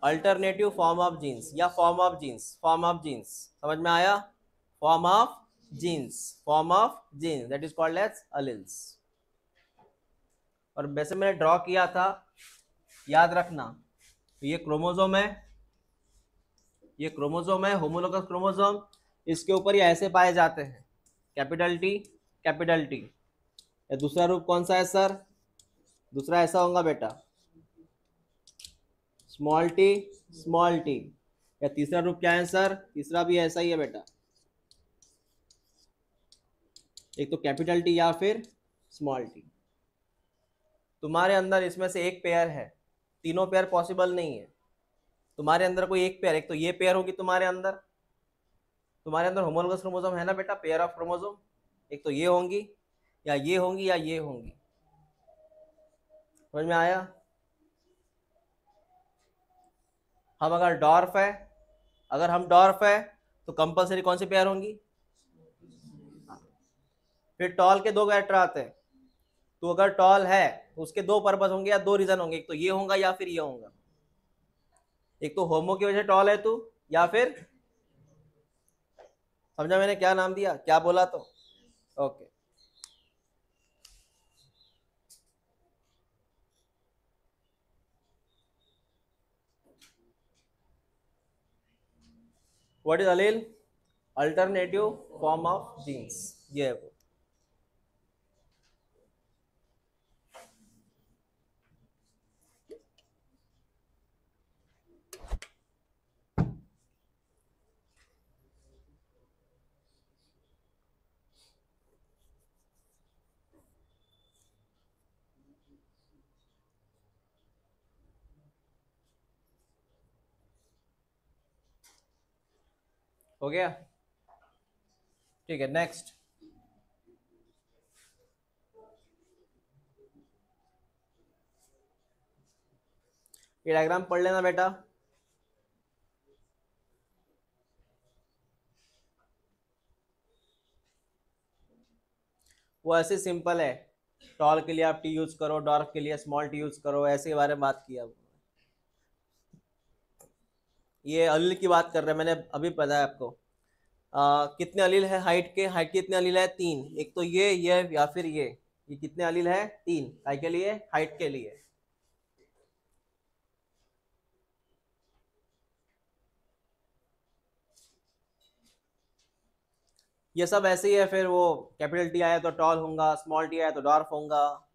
Alternative form of genes, या form of genes, form of genes. समझ में आया? Form of genes, form of genes, that is called as alleles. और वैसे मैंने ड्रॉ किया था, याद रखना, तो ये क्रोमोसोम है, ये क्रोमोसोम है, होमोलोगस क्रोमोसोम। इसके ऊपर ये ऐसे पाए जाते हैं, कैपिटल टी कैपिटल टी। या दूसरा रूप कौन सा है सर? दूसरा ऐसा होगा बेटा, स्मॉल टी स्मॉल टी। या तीसरा रूप क्या है सर? तीसरा भी ऐसा ही है बेटा, एक तो कैपिटल टी या फिर स्मॉल टी। तुम्हारे अंदर इसमें से एक पेयर है, तीनों पेयर पॉसिबल नहीं है। तुम्हारे अंदर कोई एक पेयर, एक तो ये पेयर होगी तुम्हारे अंदर, तुम्हारे अंदर होमोलोगस क्रोमोसोम है ना बेटा, पेयर ऑफ क्रोमोसोम। एक तो ये होंगी, या ये होंगी, या ये होंगी। समझ में आया? हम अगर डॉर्फ है, अगर हम डॉर्फ है तो कंपलसरी कौन सी पेयर होंगी? फिर टॉल के दो कैरेक्टर आते हैं, तो अगर टॉल है तो उसके दो पर्पस होंगे या दो रीजन होंगे, एक तो ये होगा या फिर ये होगा। एक तो होमो की वजह से टॉल है तू, या फिर, समझा मैंने क्या नाम दिया, क्या बोला? तो okay. What is allele? Alternative form of genes, ये है वो। हो गया? ठीक है, नेक्स्ट। ये डायग्राम पढ़ लेना बेटा। वो ऐसे सिंपल है, टॉल के लिए आप टी यूज करो, डॉर्फ के लिए स्मॉल टी यूज करो, ऐसे के बारे में बात किया। ये अलील की बात कर रहे हैं, मैंने अभी बताया आपको। कितने अलील है हाइट के? हाइट कितने अलील है? 3। एक तो ये या फिर ये कितने अलील है? 3। काय के लिए? हाइट के लिए। ये सब ऐसे ही है। फिर वो कैपिटल टी आया तो टॉल होगा, स्मॉल टी आया तो डॉर्फ होगा।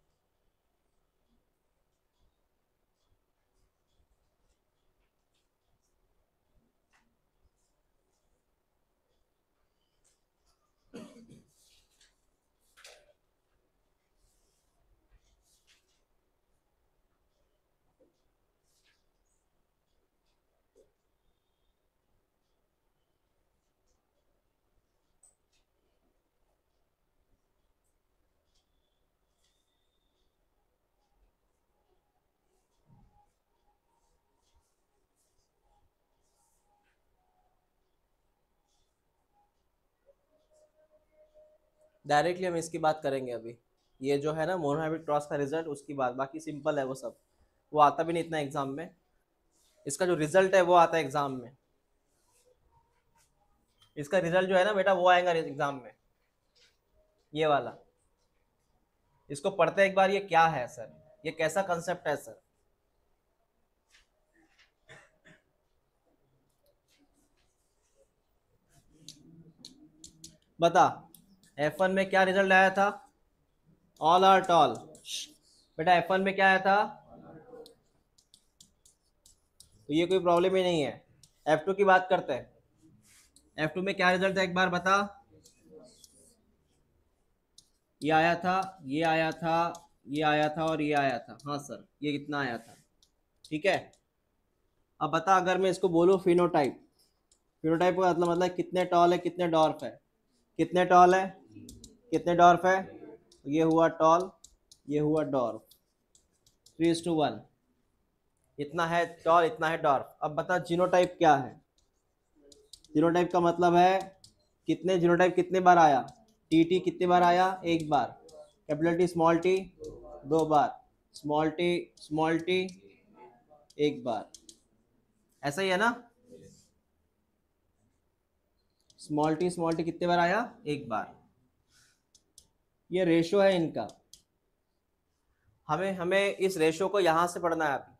डायरेक्टली हम इसकी बात करेंगे अभी। ये जो है ना मोनोहाइब्रिड क्रॉस का रिजल्ट, उसकी बात। बाकी सिंपल है वो सब, वो आता भी नहीं इतना एग्जाम में। इसका जो रिजल्ट है वो आता है एग्जाम में। इसका रिजल्ट जो है ना बेटा वो आएगा एग्जाम में, ये वाला। इसको पढ़ते एक बार, ये क्या है सर, ये कैसा कंसेप्ट है सर। बता, F1 में क्या रिजल्ट आया था? All are tall. बेटा F1 में क्या आया था? तो ये कोई प्रॉब्लम ही नहीं है। F2 की बात करते हैं। F2 में क्या रिजल्ट है एक बार बता। ये आया था, ये आया था, ये आया था और ये आया था। हाँ सर, ये कितना आया था? ठीक है। अब बता, अगर मैं इसको बोलूँ फिनोटाइप, फिनोटाइप का मतलब कितने टॉल है कितने डॉर्फ है। कितने टॉल है कितने डॉर्फ है? ये हुआ टॉल, ये हुआ डॉर्फ। 3:1। इतना है टॉल, इतना है डॉर्फ। अब बता जीनोटाइप क्या है। जीनोटाइप का मतलब है कितने, जीनोटाइप कितने बार आया? टी कितने बार आया? एक बार। कैपिटल टी स्मॉल टी 2 बार। स्मॉल टी एक बार। ऐसा ही है ना? स्मॉल टी कितने बार आया? एक बार। ये रेशो है इनका। हमें हमें इस रेशो को यहां से पढ़ना है अभी।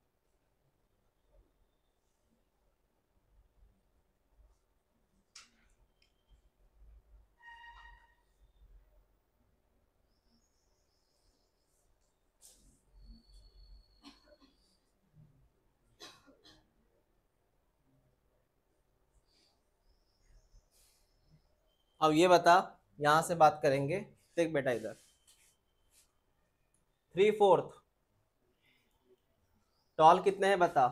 अब ये बता, यहां से बात करेंगे। देख बेटा इधर 3/4 टॉल कितने हैं बता।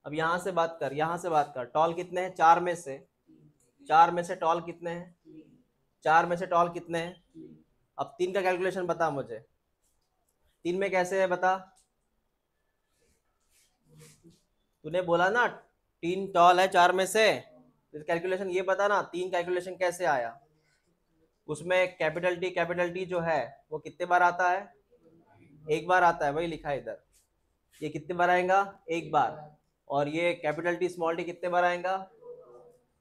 अब यहां से बात कर, यहां से बात कर। टॉल कितने हैं? चार में से टॉल कितने हैं? 4 में से टॉल कितने हैं? अब 3 का कैलकुलेशन बता मुझे। 3 में कैसे है बता। तूने बोला ना 3 टॉल है 4 में से, कैलकुलेशन ये बता ना 3 कैलकुलेशन कैसे आया। उसमें कैपिटल टी जो है वो कितने बार आता है? एक बार आता है, वही लिखा है इधर। ये कितने बार आएगा? एक बार। और ये कैपिटल टी स्मॉल टी कितने बार आएगा?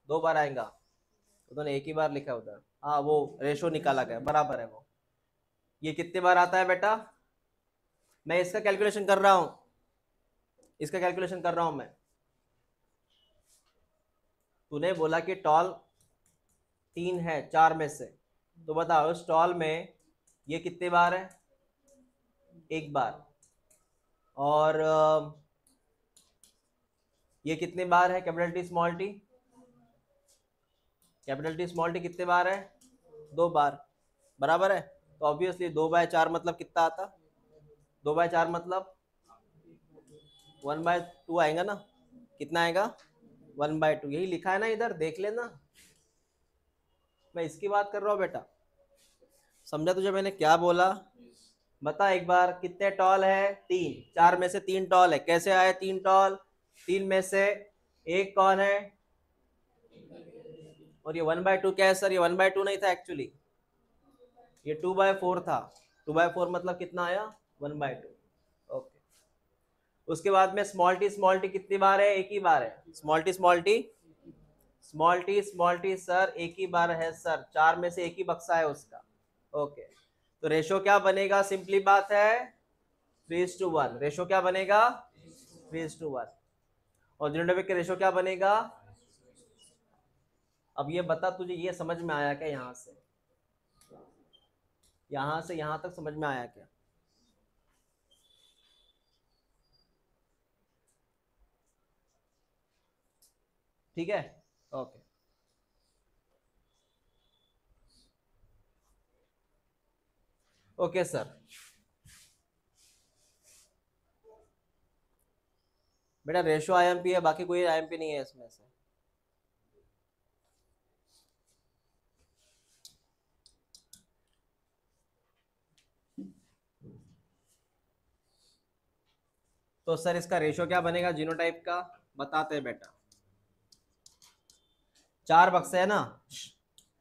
2 बार आएगा। उन्होंने एक ही बार लिखा उधर। हाँ, वो रेशो निकाला गया, बराबर है वो। ये कितने बार आता है बेटा? मैं इसका कैलकुलेशन कर रहा हूं, इसका कैलकुलेशन कर रहा हूं मैं। तूने बोला कि टॉल 3 है 4 में से, तो बताओ उस टॉल में ये कितने बार है? एक बार। और ये कितने बार है capital T small T? Capital T small T कितने बार है? 2 बार। बराबर है। तो ऑब्वियसली 2/4 मतलब कितना आता? 2/4 मतलब 1/2 आएगा ना। कितना आएगा? 1/2 यही लिखा है ना, इधर देख लेना, मैं इसकी बात कर रहा हूँ बेटा। समझा तुझे मैंने क्या बोला? बता एक बार, कितने टॉल है? 3, 4 में से 3 टॉल है। कैसे आए 3 टॉल? 3 में से एक कौन है? और ये 1/2 क्या है सर? ये 1/2 नहीं था एक्चुअली, ये 2/4 था। 2/4 मतलब कितना आया? 1/2। ओके। उसके बाद में स्मॉल टी कितनी बार है? एक ही बार है। स्मॉल टी सर एक ही बार है सर, 4 में से एक ही बक्सा है उसका। ओके, तो रेशो क्या बनेगा? सिंपली बात है 3:1। रेशो क्या बनेगा? 3:1। और डिनोमिनेटर के रेशो क्या बनेगा? अब ये बता, तुझे ये समझ में आया क्या? यहां से यहां तक समझ में आया क्या? ठीक है, ओके। Okay sir. बेटा रेशो आईएमपी है, बाकी कोई आईएमपी नहीं है इसमें से। तो सर इसका रेशो क्या बनेगा जीनोटाइप का? बताते हैं बेटा। 4 बक्से है ना,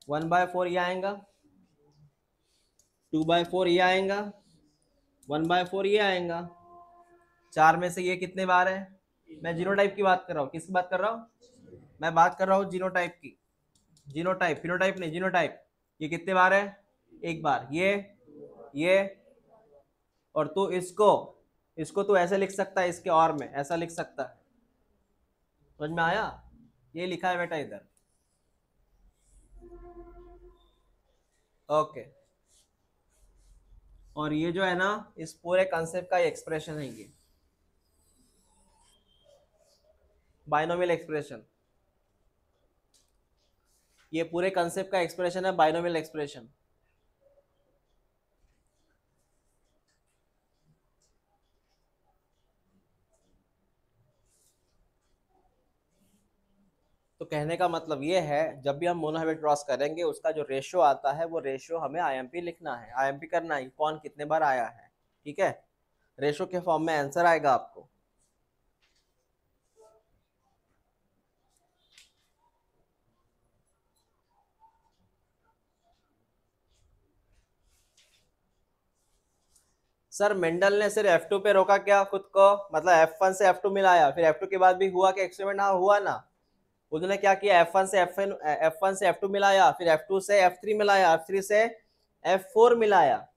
1/4 ये आएगा, 2/4 ये आएगा, 1/4 ये आएगा। 4 में से ये कितने बार है? मैं जीनोटाइप की बात कर रहा हूँ। किसकी बात कर रहा हूँ? मैं बात कर रहा हूँ जीनोटाइप की। जीनोटाइप, फिनोटाइप नहीं, जीनोटाइप। ये कितने बार है? एक बार। ये और तू इसको इसको तू ऐसे लिख सकता है, इसके और में ऐसा लिख सकता है। समझ में आया? ये लिखा है बेटा इधर। ओके, और ये जो है ना, इस पूरे कंसेप्ट का एक्सप्रेशन है, ये बाइनोमियल एक्सप्रेशन। ये पूरे कंसेप्ट का एक्सप्रेशन है, बाइनोमियल एक्सप्रेशन। तो कहने का मतलब ये है, जब भी हम मोनोहाइब्रिड क्रॉस करेंगे उसका जो रेशियो आता है वो रेशियो हमें आईएमपी लिखना है, आईएमपी करना है कौन कितने बार आया है। ठीक है, रेशियो के फॉर्म में आंसर आएगा आपको। सर मेंडल ने सिर्फ F2 पे रोका क्या खुद को? मतलब F1 से F2 मिलाया, फिर F2 के बाद भी हुआ क्या एक्सपेरिमेंट? हाँ हुआ ना। उन्होंने क्या किया? F1 से F2 मिलाया, फिर F2 से F3 मिलाया, F3 से F4 मिलाया।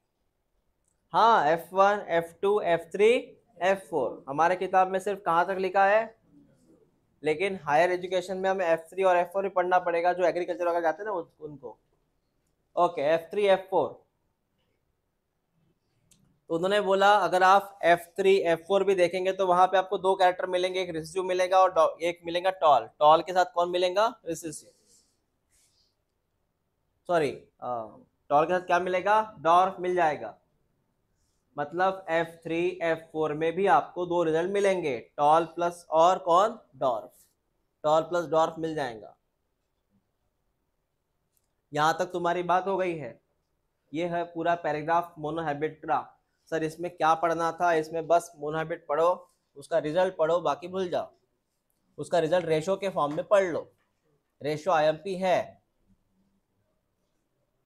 हाँ, F1 F2 F3 F4 हमारे किताब में सिर्फ कहाँ तक लिखा है, लेकिन हायर एजुकेशन में हमें F3 और F4 भी पढ़ना पड़ेगा, जो एग्रीकल्चर वगैरह जाते हैं ना उनको। Okay, F3 F4। तो उन्होंने बोला अगर आप F3 F4 भी देखेंगे तो वहां पे आपको 2 कैरेक्टर मिलेंगे, एक रिसेसिव मिलेगा और एक मिलेगा टॉल। टॉल के साथ कौन मिलेगा? रिसेसिव। सॉरी, टॉल के साथ क्या मिलेगा? डॉर्फ मिल जाएगा। मतलब F3 F4 में भी आपको 2 रिजल्ट मिलेंगे, टॉल प्लस और कौन? डॉर्फ। टॉल प्लस डॉर्फ मिल जाएगा। यहां तक तुम्हारी बात हो गई है? ये है पूरा पैराग्राफ मोनोहाइब्रिड का। सर इसमें क्या पढ़ना था? इसमें बस मोनोहाइब्रिड पढ़ो, उसका रिजल्ट पढ़ो, बाकी भूल जाओ। उसका रिजल्ट रेशो के फॉर्म में पढ़ लो, रेशो आईएमपी है।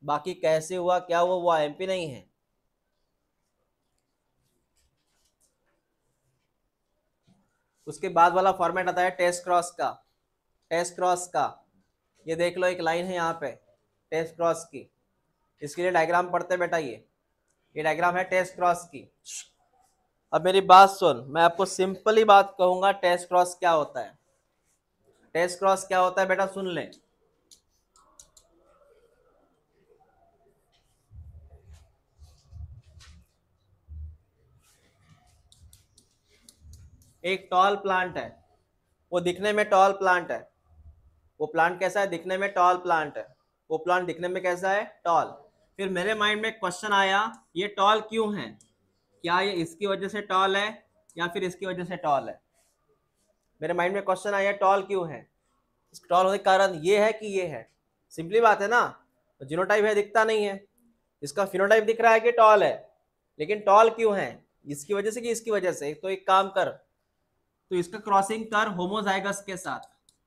बाकी कैसे हुआ क्या हुआ वो आईएमपी नहीं है। उसके बाद वाला फॉर्मेट आता है टेस्ट क्रॉस का। टेस्ट क्रॉस का ये देख लो, एक लाइन है यहाँ पे टेस्ट क्रॉस की। इसके लिए डायग्राम पढ़ते बेटा। ये डायग्राम है टेस्ट क्रॉस की। अब मेरी बात सुन, मैं आपको सिंपली बात कहूंगा टेस्ट क्रॉस क्या होता है। टेस्ट क्रॉस क्या होता है बेटा, सुन ले। एक टॉल प्लांट है, वो दिखने में टॉल प्लांट है। वो प्लांट कैसा है? दिखने में टॉल प्लांट है। वो प्लांट दिखने में कैसा है? टॉल। फिर मेरे माइंड में एक क्वेश्चन आया, ये टॉल क्यों है? क्या ये इसकी वजह से टॉल है या फिर इसकी वजह से टॉल है? मेरे माइंड में क्वेश्चन आया टॉल क्यों है। टॉल होने का कारण ये है कि ये है, सिंपली बात है ना। तो जीनोटाइप है दिखता नहीं है, इसका फिनोटाइप दिख रहा है कि टॉल है, लेकिन टॉल क्यों है, इसकी वजह से कि इसकी वजह से। तो एक काम कर, तो इसका क्रॉसिंग कर होमोजाइगस के साथ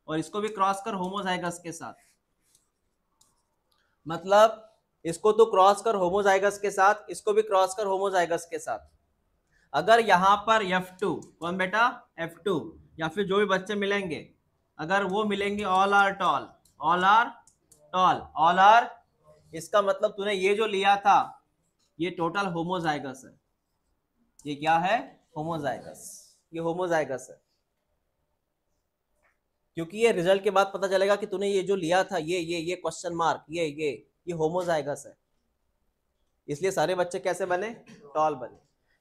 और इसको भी क्रॉस कर होमोजाइगस के साथ। मतलब इसको तो क्रॉस कर होमोजाइगस के साथ, इसको भी क्रॉस कर होमोजाइगस के साथ। अगर यहां पर F2 कौन बेटा, F2 या फिर जो भी बच्चे मिलेंगे, अगर वो मिलेंगे all are tall, all are tall, all are, इसका मतलब तूने ये जो लिया था ये टोटल होमोजाइगस है। ये क्या है, होमोजाइगस, ये होमोजाइगस है। क्योंकि ये रिजल्ट के बाद पता चलेगा कि तूने ये जो लिया था ये क्वेश्चन मार्क ये होमोजाइगस है। इसलिए सारे बच्चे कैसे बने, टॉल बने।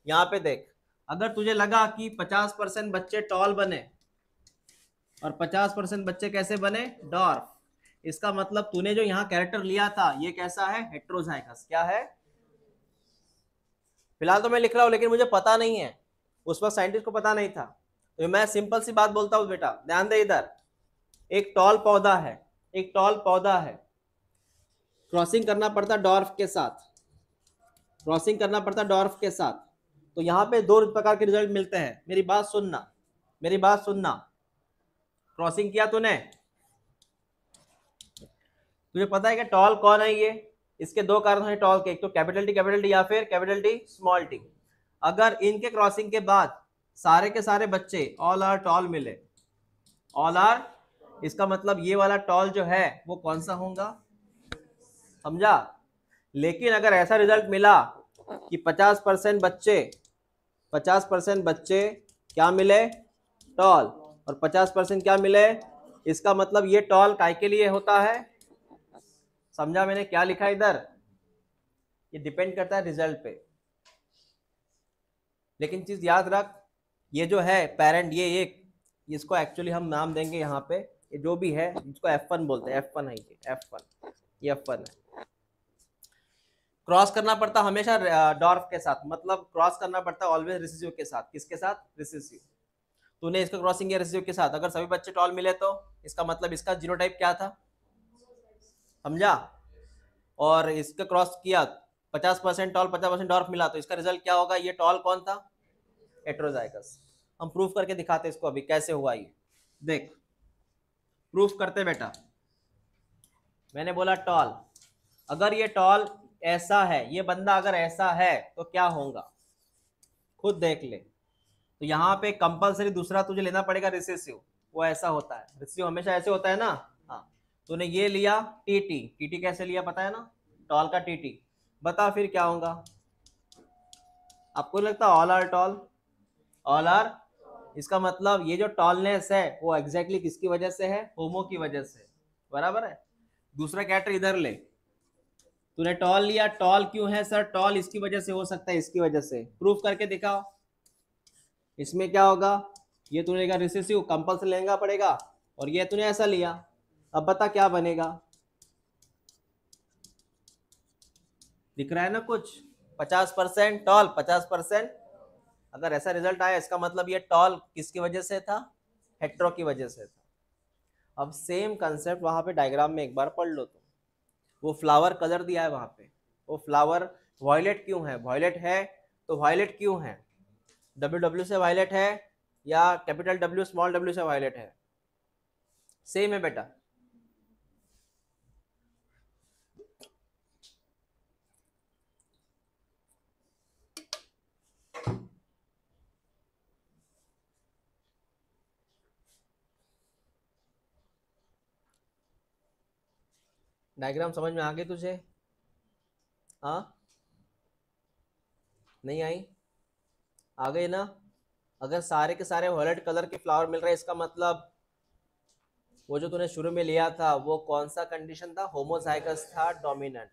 यहाँ पे देख, अगर तुझे लगा कि 50% बच्चे टॉल बने और 50% बच्चे कैसे बने, डॉर्फ, इसका मतलब तूने जो यहाँ कैरेक्टर लिया था ये कैसा है, हेट्रोजाइगस। क्या है, फिलहाल तो मैं लिख रहा हूं लेकिन मुझे पता नहीं है, उस वक्त साइंटिस्ट को पता नहीं था। तो मैं सिंपल सी बात बोलता हूँ बेटा, ध्यान दे इधर, एक टॉल पौधा है, एक टॉल पौधा है, क्रॉसिंग करना पड़ता डॉर्फ के साथ, क्रॉसिंग करना पड़ता डॉर्फ के साथ। तो यहाँ पे दो प्रकार के रिजल्ट मिलते हैं। मेरी बात सुनना, मेरी बात सुनना, क्रॉसिंग किया तूने, तुझे पता है कि टॉल कौन है ये, इसके दो कारण हैं टॉल के, एक तो कैपिटल टी या फिर कैपिटल टी स्मॉल टी। अगर इनके क्रॉसिंग के बाद सारे के सारे बच्चे ऑल आर टॉल मिले, ऑल आर, इसका मतलब ये वाला टॉल जो है वो कौन सा होगा, समझा। लेकिन अगर ऐसा रिजल्ट मिला कि 50% बच्चे, 50% बच्चे क्या मिले, टॉल, और 50% क्या मिले, इसका मतलब ये टॉल काय के लिए होता है, समझा मैंने क्या लिखा इधर, ये डिपेंड करता है रिजल्ट पे। लेकिन चीज याद रख, ये जो है पेरेंट, ये एक, इसको एक्चुअली हम नाम देंगे यहाँ पे, ये जो भी है इसको F1 बोलते हैं, F1 है ये, F1, ये F1 है। क्रॉस करना पड़ता हमेशा डॉर्फ के साथ, मतलब क्रॉस करना पड़ता ऑलवेज रिसेसिव के साथ। किसके साथ, रिसेसिव। तूने इसका क्रॉसिंग किया रिसेसिव के साथ, अगर सभी बच्चे टॉल मिले तो इसका मतलब इसका जीनोटाइप क्या था, समझा। और इसका क्रॉस किया 50% टॉल 50% डॉर्फ मिला, तो इसका रिजल्ट क्या होगा, ये टॉल कौन था, हेट्रोजाइगस। हम प्रूफ करके दिखाते इसको अभी कैसे हुआ ये, देख प्रूफ करते बेटा। मैंने बोला टॉल, अगर ये टॉल ऐसा है, ये बंदा अगर ऐसा है तो क्या होगा, खुद देख ले। तो यहाँ पे कंपलसरी दूसरा तुझे लेना पड़ेगा रिसेसिव, वो ऐसा होता है, रिसेसिव हमेशा ऐसे होता है ना। हाँ, तूने ये लिया टीटी, टीटी कैसे लिया पता है ना, टॉल का टीटी, बता फिर क्या होगा। आपको लगता all are tall, all are, इसका मतलब ये जो टॉलनेस है वो एग्जैक्टली किसकी वजह से है, होमो की वजह से, बराबर है। दूसरा कैरेक्टर इधर ले, तूने टॉल लिया, टॉल क्यों है सर, टॉल इसकी वजह से हो सकता है, इसकी वजह से, प्रूफ करके दिखाओ। इसमें क्या होगा, ये तूने का रिसेसिव कंपल्सरी लेना पड़ेगा, और ये तूने ऐसा लिया, अब बता क्या बनेगा, दिख रहा है ना कुछ, 50% टॉल 50%, अगर ऐसा रिजल्ट आया इसका मतलब ये टॉल किसकी वजह से था, हेट्रो की वजह से था। अब सेम कंसेप्ट वहां पे डायग्राम में एक बार पढ़ लो तुम, वो फ्लावर कलर दिया है वहां पे, वो फ्लावर वायलेट क्यों है, वायलेट है तो वायलेट क्यों है, डब्ल्यू से वायलेट है या कैपिटल डब्ल्यू स्मॉल डब्ल्यू से वायलेट है, सेम है बेटा। डायग्राम समझ में आ गई तुझे, हाँ नहीं आई, आ गई ना। अगर सारे के सारे वायलेट कलर के फ्लावर मिल रहे हैं, इसका मतलब वो जो तूने शुरू में लिया था वो कौन सा कंडीशन था, होमोजाइगस था, डोमिनेंट।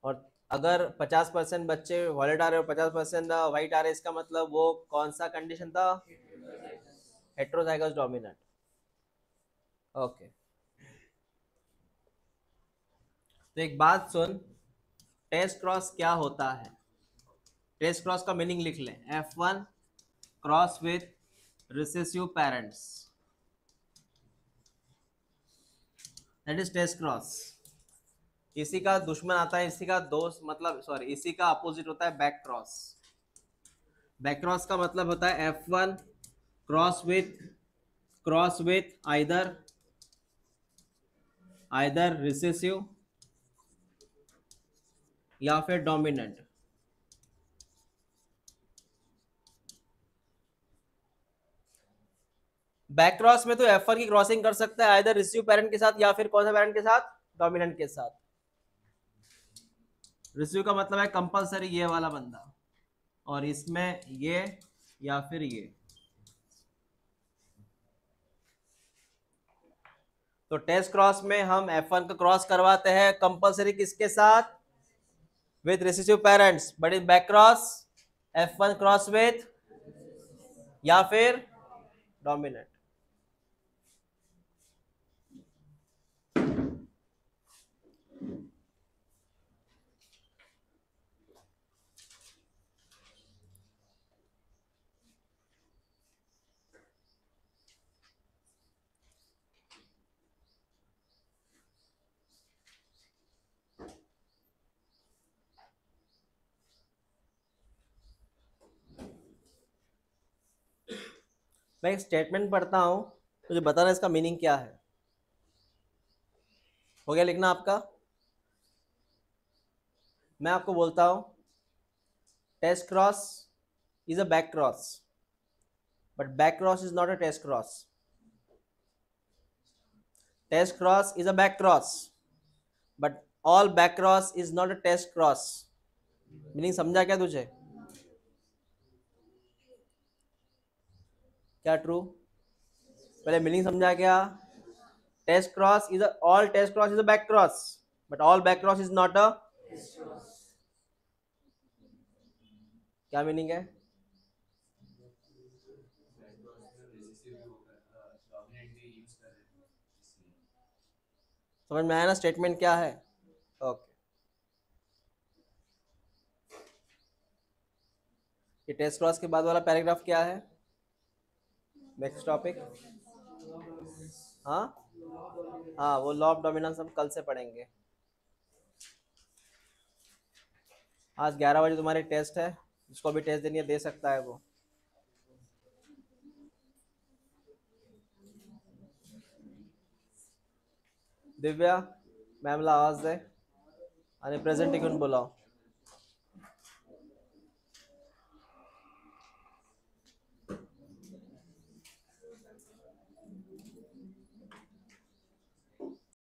और अगर 50% बच्चे वायलेट आ रहे और 50% व्हाइट आ रहे, इसका मतलब वो कौन सा कंडीशन था, हेट्रोजाइगस डोमिनेंट। ओके, तो एक बात सुन, टेस्ट क्रॉस क्या होता है, टेस्ट क्रॉस का मीनिंग लिख लें, F1 cross with recessive parents, that is test cross. इसी का दुश्मन आता है, इसी का दोस्त, मतलब सॉरी, इसी का अपोजिट होता है बैक क्रॉस। बैक क्रॉस का मतलब होता है F1 cross with either recessive या फिर डोमिनेंट। बैक क्रॉस में तो F1 की क्रॉसिंग कर सकता है आइदर रिसीव पेरेंट के साथ या फिर कौन सा पेरेंट के साथ, डोमिनेंट के साथ। रिसीव का मतलब है कंपलसरी ये वाला बंदा, और इसमें ये या फिर ये। तो टेस्ट क्रॉस में हम F1 का क्रॉस करवाते हैं कंपलसरी किसके साथ, with recessive parents, but in back cross F1 cross with या फिर डोमिनेंट। मैं एक स्टेटमेंट पढ़ता हूं, मुझे बताना इसका मीनिंग क्या है। हो गया लिखना आपका? मैं आपको बोलता हूं test cross is a back cross, but back cross is not a test cross. Test cross is a back cross, but all back cross is not a test cross. Meaning समझा क्या तुझे? क्या ट्रू? पहले meaning समझा क्या? Test cross is all test cross is a back cross, but all back cross is not a. क्या meaning है? समझ में आया ना स्टेटमेंट क्या है? ओके, ये टेस्ट क्रॉस के बाद वाला पैराग्राफ क्या है? Next topic. हाँ हाँ, वो लॉ ऑफ डोमिनेंस हम कल से पढ़ेंगे। आज 11 बजे तुम्हारी टेस्ट है, जिसको भी टेस्ट देनी है दे सकता है वो। दिव्या, मैम ला आवाज दे, आणि प्रेझेंट घेऊन बोलाव।